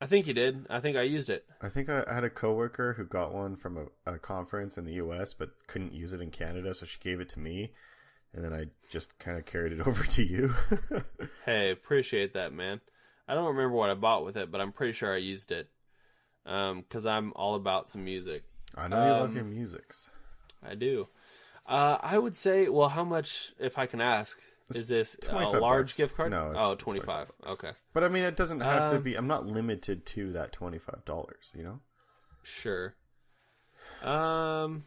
I think you did. I think I used it. I think I had a coworker who got one from a conference in the U.S. but couldn't use it in Canada, so she gave it to me, and then I just kind of carried it over to you. Hey, appreciate that, man. I don't remember what I bought with it, but I'm pretty sure I used it, because I'm all about some music. I know you love your musics. I do. I would say, well, how much, if I can ask, is this a large gift card? No, it's 25. Okay. But I mean, it doesn't have to be. I'm not limited to that $25, you know? Sure. I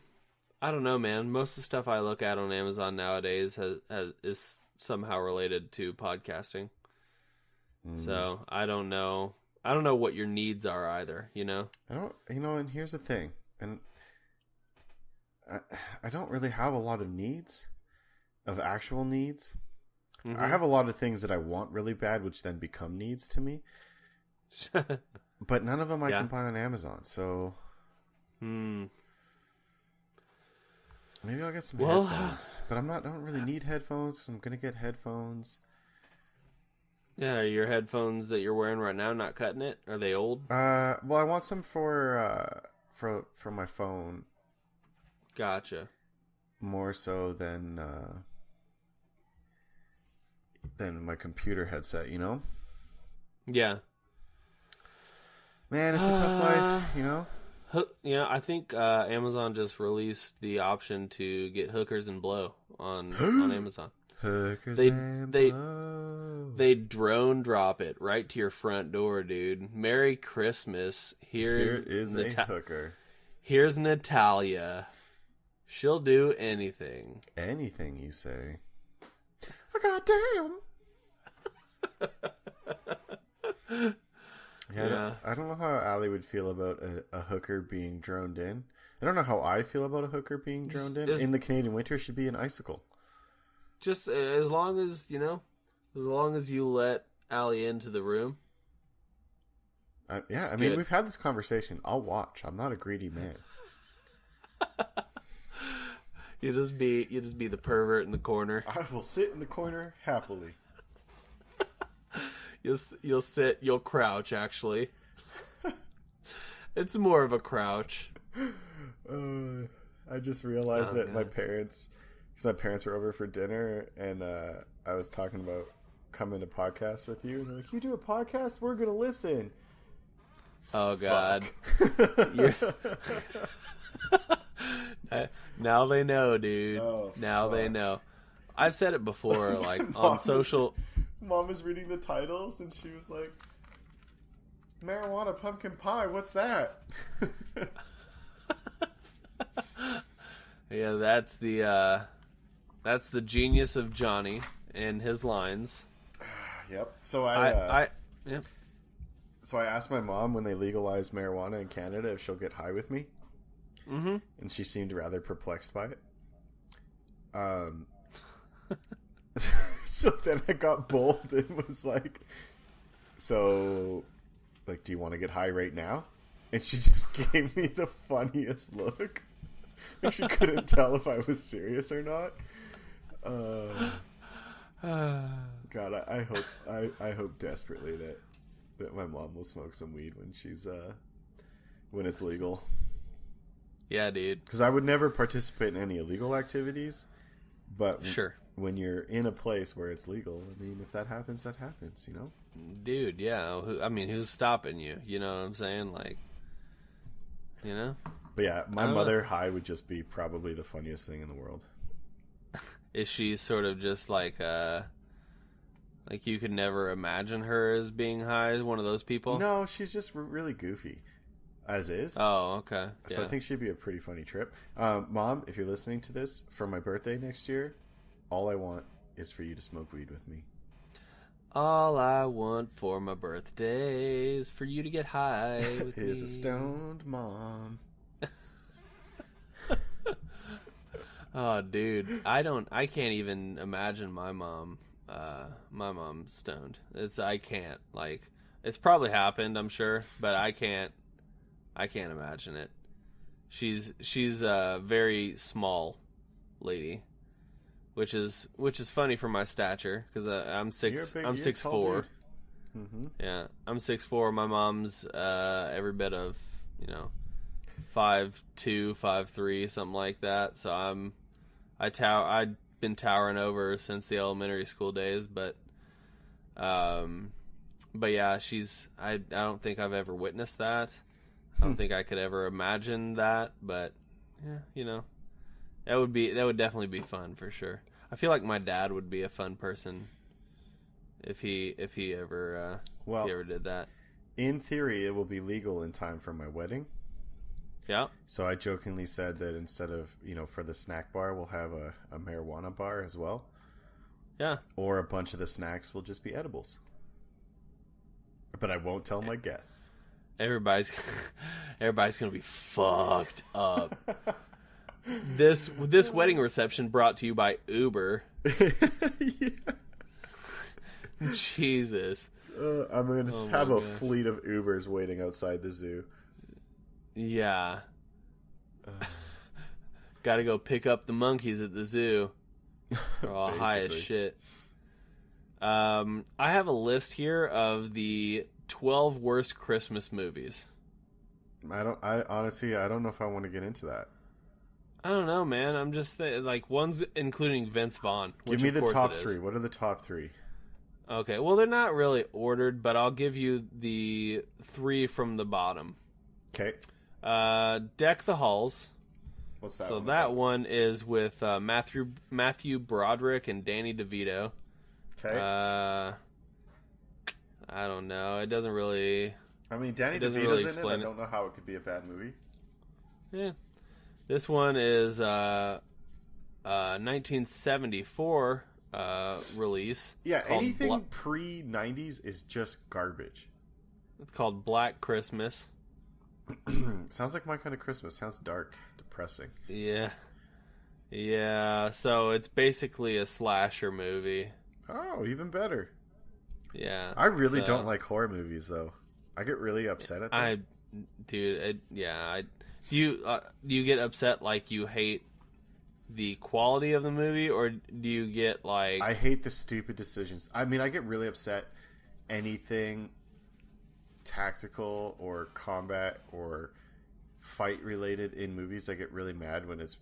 don't know, man. Most of the stuff I look at on Amazon nowadays is somehow related to podcasting. So I don't know. I don't know what your needs are either, you know? And here's the thing. And I don't really have a lot of needs, of actual needs. Mm-hmm. I have a lot of things that I want really bad, which then become needs to me. But none of them I can buy on Amazon, so... Maybe I'll get some headphones. But I don't really need headphones, so I'm going to get headphones. Yeah, are your headphones that you're wearing right now not cutting it? Are they old? Well, I want some for my phone. Gotcha. More so than my computer headset, you know? Yeah. Man, it's a tough life, you know? Yeah, I think Amazon just released the option to get hookers and blow on Amazon. Hookers and blow. They drone drop it right to your front door, dude. Merry Christmas. Here is a hooker. Here's Natalia. She'll do anything. Anything you say. Oh, goddamn. Yeah. I don't know how Allie would feel about a hooker being droned in. I don't know how I feel about a hooker being droned in. In the Canadian winter, should be an icicle. Just as long as, as long as you let Allie into the room. I mean, we've had this conversation. I'll watch. I'm not a greedy man. You just be the pervert in the corner. I will sit in the corner happily. You'll crouch, actually. It's more of a crouch. I just realized that my parents were over for dinner, and I was talking about coming to podcast with you, and they're like, "You do a podcast? We're gonna listen." Oh God! Now they know, dude. Oh, now they know. I've said it before, like on social. Mom was reading the titles, and she was like, "Marijuana pumpkin pie. What's that?" Yeah, that's the genius of Jonny and his lines. Yep. So So I asked my mom when they legalized marijuana in Canada if she'll get high with me. Mm-hmm. And she seemed rather perplexed by it. So then I got bold and was like, so, like, do you want to get high right now? And she just gave me the funniest look. Like, she couldn't tell if I was serious or not. God, I hope desperately that my mom will smoke some weed when it's legal. Yeah, dude. Because I would never participate in any illegal activities, but sure, when you're in a place where it's legal, I mean, if that happens, that happens, you know? Dude, yeah. Who's stopping you? You know what I'm saying? Like, you know? But yeah, my mother high would just be probably the funniest thing in the world. Is she sort of just like you could never imagine her as being high, one of those people? No, she's just really goofy, as is. Oh, okay. So I think she'd be a pretty funny trip. Mom, if you're listening to this, for my birthday next year, all I want is for you to smoke weed with me. All I want for my birthday is for you to get high with me. Is a stoned mom. Oh, dude, I can't even imagine my mom. My mom's stoned. I can't. Like, it's probably happened, I'm sure, but I can't imagine it. She's a very small lady, which is funny for my stature because I'm 6'4". Mm-hmm. Yeah, I'm 6'4". My mom's every bit of 5'2", 5'3", something like that. So I'd been towering over since the elementary school days, but yeah, I don't think I've ever witnessed that. I don't think I could ever imagine that, but yeah, that would definitely be fun for sure. I feel like my dad would be a fun person if he ever did that. In theory, it will be legal in time for my wedding. Yeah. So I jokingly said that instead of, for the snack bar, we'll have a marijuana bar as well. Yeah. Or a bunch of the snacks will just be edibles. But I won't tell my guests. Everybody's gonna be fucked up. This wedding reception brought to you by Uber. Yeah. Jesus. I'm going to have a fleet of Ubers waiting outside the zoo. Yeah. Gotta go pick up the monkeys at the zoo. They're all high as shit. I have a list here of the 12 worst Christmas movies. Honestly, I don't know if I want to get into that. I don't know, man. I'm just one's including Vince Vaughn. Give me the top three. What are the top three? Okay, well, they're not really ordered, but I'll give you the three from the bottom. Okay. Deck the Halls. What's that? So one that about? one is with Matthew Broderick and Danny DeVito. Okay. I don't know. It doesn't really. I mean, Danny DeVito's really in it. explain I don't know how it could be a bad movie. Yeah. This one is 1974 release. Yeah, anything pre-90s is just garbage. It's called Black Christmas. Sounds like my kind of Christmas. Sounds dark, depressing. Yeah. Yeah, so it's basically a slasher movie. Oh, even better. Yeah. I really don't like horror movies, though. I get really upset at them. Do you get upset like you hate the quality of the movie, or do you get like... I hate the stupid decisions. I mean, I get really upset anything tactical or combat or fight related in movies. I get really mad when it's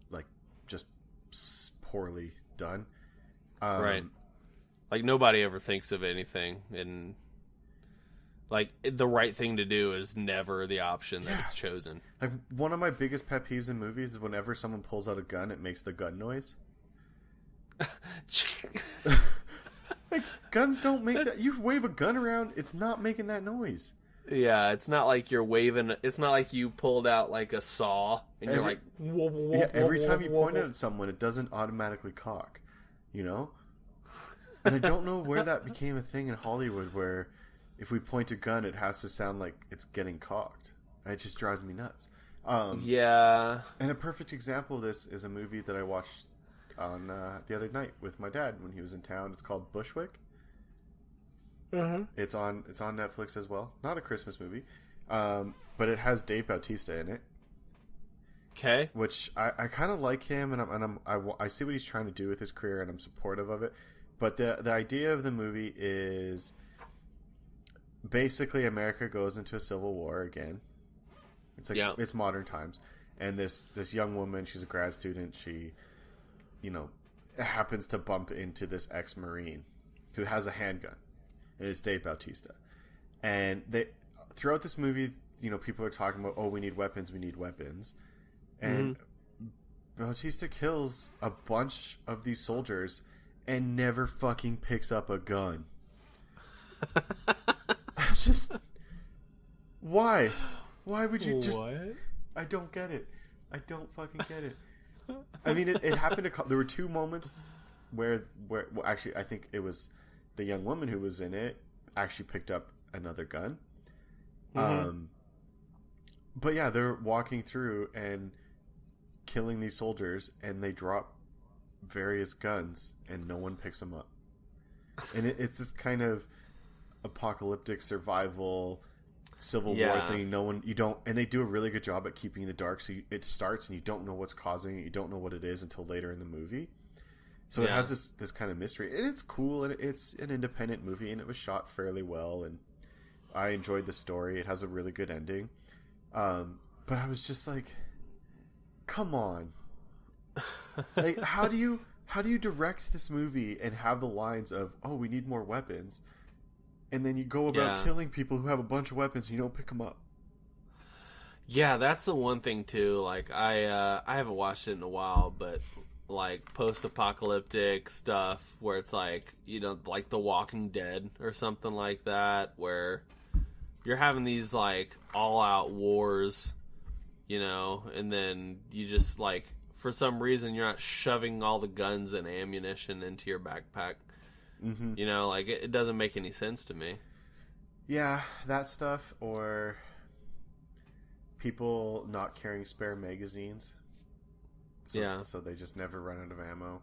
like just poorly done. Right. Like nobody ever thinks of anything, and like the right thing to do is never the option that is chosen. Like one of my biggest pet peeves in movies is whenever someone pulls out a gun, it makes the gun noise. Like guns don't make that. You wave a gun around, it's not making that noise. Yeah, it's not like you're waving. It's not like you pulled out like a saw and you're like. Every time you point it at someone, it doesn't automatically cock. You know. And I don't know where that became a thing in Hollywood, where if we point a gun, it has to sound like it's getting cocked. It just drives me nuts. Yeah. And a perfect example of this is a movie that I watched a on the other night with my dad when he was in town. It's called Bushwick. It's on Netflix as well. Not a Christmas movie, but it has Dave Bautista in it. Okay. Which I kind of like him, and I see what he's trying to do with his career, and I'm supportive of it. But the idea of the movie is basically America goes into a civil war again. It's like it's modern times, and this young woman, she's a grad student. She, happens to bump into this ex-Marine who has a handgun. And it's Dave Bautista. And throughout this movie, people are talking about, oh, we need weapons. And Bautista kills a bunch of these soldiers and never fucking picks up a gun. I'm just... Why? Why would you just... What? I don't get it. I don't fucking get it. I mean, it happened to... There were two moments where well, actually, I think it was... The young woman who was in it actually picked up another gun. But yeah, they're walking through and killing these soldiers, and they drop various guns, and no one picks them up. And it's this kind of apocalyptic survival Civil War thing. And they do a really good job at keeping in the dark. So it starts, and you don't know what's causing it. You don't know what it is until later in the movie. So it has this kind of mystery, and it's cool, and it's an independent movie, and it was shot fairly well, and I enjoyed the story. It has a really good ending, but I was just like, "Come on, like how do you direct this movie and have the lines of, oh, we need more weapons, and then you go about killing people who have a bunch of weapons and you don't pick them up?" Yeah, that's the one thing too. Like I haven't watched it in a while, but. Like post-apocalyptic stuff where it's like, like The Walking Dead or something like that, where you're having these like all-out wars, and then you just like, for some reason you're not shoving all the guns and ammunition into your backpack. Like it doesn't make any sense to me. Yeah, that stuff, or people not carrying spare magazines. So they just never run out of ammo.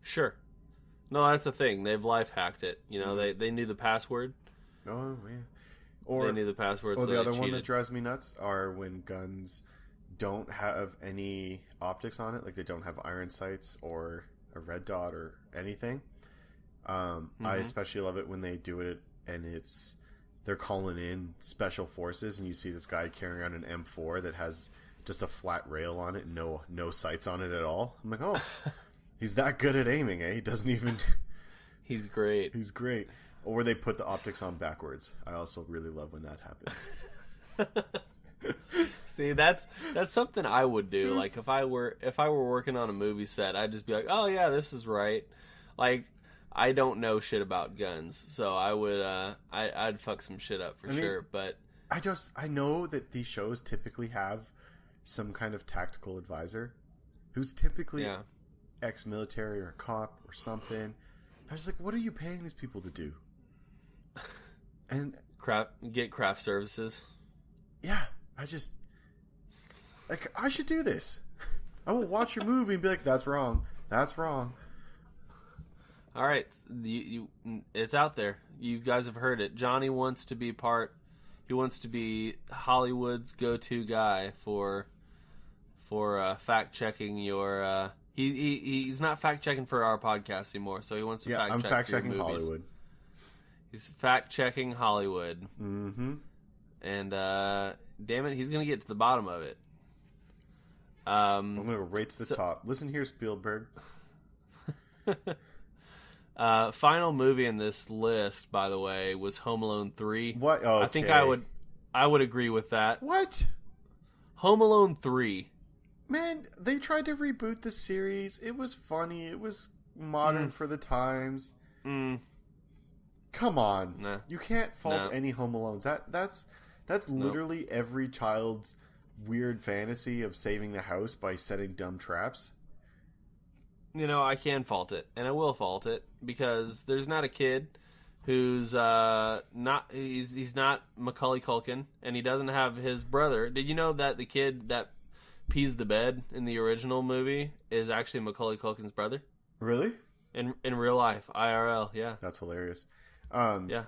Sure. No, that's the thing. They've life hacked it. They knew the password. Oh, yeah. Or they knew the password. Or so the other cheated. one that drives me nuts are when guns don't have any optics on it, like they don't have iron sights or a red dot or anything. I especially love it when they do it and they're calling in special forces, and you see this guy carrying on an M4 that has just a flat rail on it, no sights on it at all. I'm like, oh, he's that good at aiming, eh? He doesn't even... He's great. He's great. Or they put the optics on backwards. I also really love when that happens. See, that's something I would do. Like if I were working on a movie set, I'd just be like, oh yeah, this is right. Like I don't know shit about guns, so I would I'd fuck some shit up for sure. But I know that these shows typically have some kind of tactical advisor who's typically ex-military or a cop or something. I was like, what are you paying these people to do? And get craft services. Yeah, I should do this. I will watch your movie and be like, that's wrong. That's wrong. All right, it's out there. You guys have heard it. Jonny wants to be He wants to be Hollywood's go-to guy for fact checking your. He's not fact checking for our podcast anymore, so he wants to fact check. I'm fact checking Hollywood. He's fact checking Hollywood. Mm-hmm. And damn it, he's gonna get to the bottom of it. I'm gonna go right to the top. Listen here, Spielberg. Final movie in this list, by the way, was Home Alone 3. What? Okay. I think I would agree with that. What? Home Alone 3. Man, they tried to reboot the series. It was funny. It was modern for the times. Come on. Nah. You can't fault any Home Alones. That's literally every child's weird fantasy of saving the house by setting dumb traps. I can fault it, and I will fault it, because there's not a kid who's he's not Macaulay Culkin, and he doesn't have his brother. Did you know that the kid that pees the bed in the original movie is actually Macaulay Culkin's brother. Really? In real life, IRL, yeah. That's hilarious. Yeah.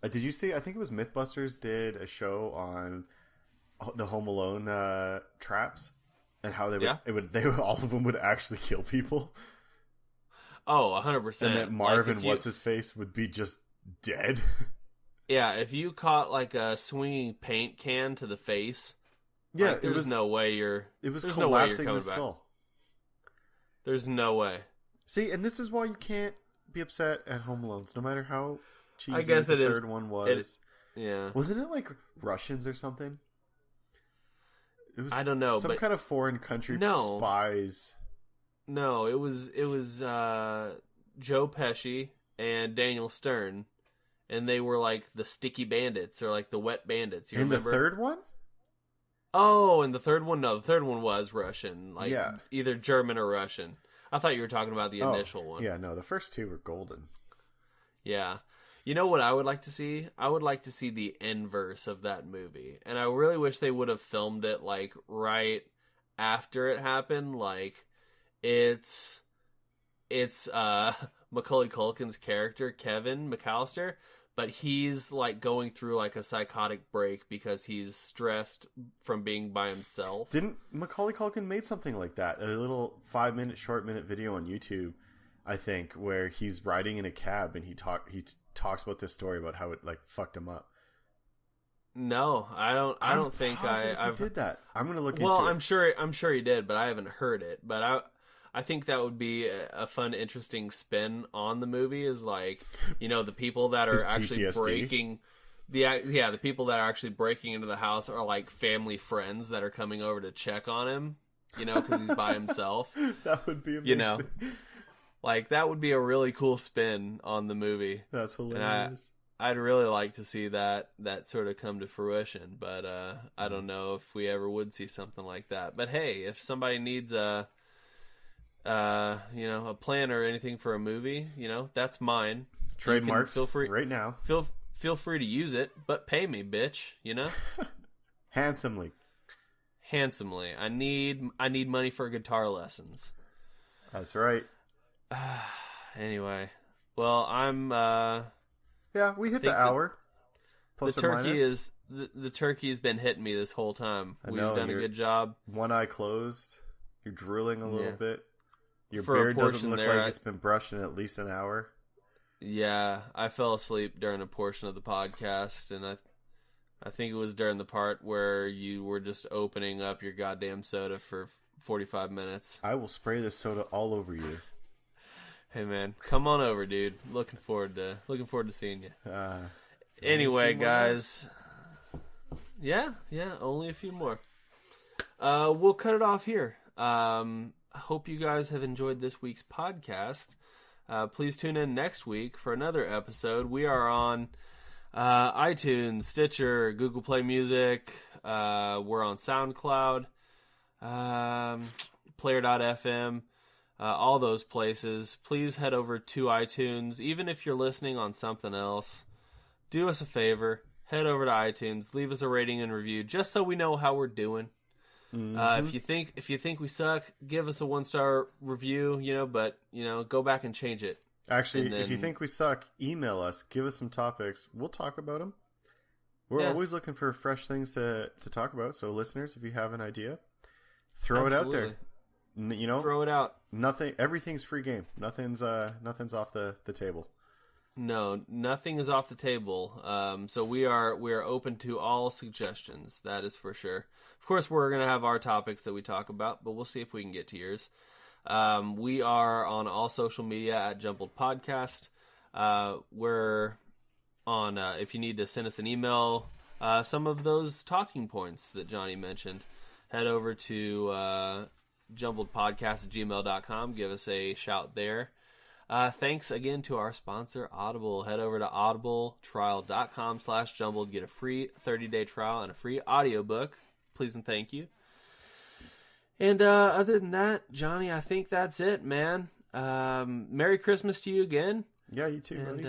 Did you see? I think it was MythBusters did a show on the Home Alone traps and how they would all of them would actually kill people. Oh, 100%. And that Marvin, what's his face, would be just dead. Yeah, if you caught like a swinging paint can to the face, yeah, like, there's no way you're. It was there's collapsing no way the skull. back. There's no way. See, and this is why you can't be upset at Home Alones, no matter how cheesy I guess the it third one was. Yeah, wasn't it like Russians or something? It was. I don't know, some kind of foreign country spies. No, it was Joe Pesci and Daniel Stern. And they were like the sticky bandits or like the wet bandits. You remember? In the third one? Oh, and the third one? No, the third one was Russian. Like either German or Russian. I thought you were talking about the initial one. Yeah, no, the first two were golden. Yeah. You know what I would like to see? I would like to see the inverse of that movie. And I really wish they would have filmed it like right after it happened. Like it's Macaulay Culkin's character, Kevin McAllister, but he's like going through like a psychotic break because he's stressed from being by himself. Didn't Macaulay Culkin made something like that? A little 5-minute, short-minute video on YouTube, I think, where he's riding in a cab and he talks about this story about how it like fucked him up. No, I don't think I did that. I'm gonna look into it. Well, I'm sure he did, but I haven't heard it. But I think that would be a fun, interesting spin on the movie. Is like, you know, the people that are actually PTSD. breaking, the people that are actually breaking into the house are like family friends that are coming over to check on him. You know, because he's by himself. That would be amazing. You know, like that would be a really cool spin on the movie. That's hilarious. And I'd really like to see that sort of come to fruition, but I don't know if we ever would see something like that. But hey, if somebody needs a plan or anything for a movie, you know, that's mine. Trademarked. Feel free right now. Feel free to use it, but pay me, bitch. You know, handsomely. I need money for guitar lessons. That's right. Anyway, well, I'm. Yeah, we hit the hour. Plus the turkey the turkey's been hitting me this whole time. We've done a good job. One eye closed. You're drooling a little bit. Your For beard doesn't look like it's been brushed in at least an hour. Yeah, I fell asleep during a portion of the podcast, and I think it was during the part where you were just opening up your goddamn soda for 45 minutes. I will spray this soda all over you. Hey man, come on over, dude. Looking forward to seeing you. Anyway, guys. Yeah, only a few more. We'll cut it off here. I hope you guys have enjoyed this week's podcast. Please tune in next week for another episode. We are on iTunes, Stitcher, Google Play Music. We're on SoundCloud, Player.fm. All those places. Please head over to iTunes. Even if you're listening on something else, do us a favor. Head over to iTunes. Leave us a rating and review, just so we know how we're doing. Mm-hmm. If you think we suck, give us a 1-star review. But go back and change it. Actually, if you think we suck, email us. Give us some topics. We'll talk about them. We're always looking for fresh things to talk about. So, listeners, if you have an idea, throw it out there. Throw it out. Everything's free game. Nothing's off the table. No, nothing is off the table. So we are open to all suggestions. That is for sure. Of course, we're gonna have our topics that we talk about, but we'll see if we can get to yours. We are on all social media at Jumbled Podcast. We're on. If you need to send us an email, some of those talking points that Johnny mentioned, head over to jumbledpodcast@gmail.com. Give us a shout there. Thanks again to our sponsor, Audible. Head over to audibletrial.com/jumbled. Get a free 30-day trial and a free audiobook. Please and thank you. And other than that, Johnny, I think that's it, man. Merry Christmas to you again. Yeah, you too, buddy.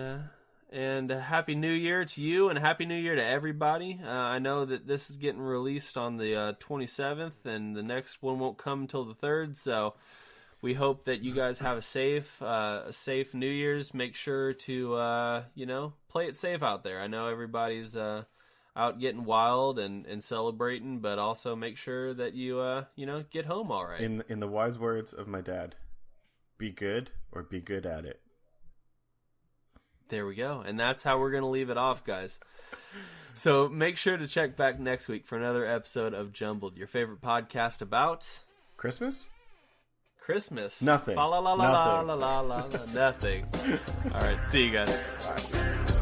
And a Happy New Year to you, and a Happy New Year to everybody. I know that this is getting released on the 27th, and the next one won't come until the 3rd, so we hope that you guys have a safe New Year's. Make sure to, play it safe out there. I know everybody's out getting wild and celebrating, but also make sure that you, get home all right. In the wise words of my dad, be good or be good at it. There we go. And that's how we're going to leave it off, guys. So make sure to check back next week for another episode of Jumbled, your favorite podcast about... Christmas? Nothing. Nothing. Nothing. All right. See you guys. Bye.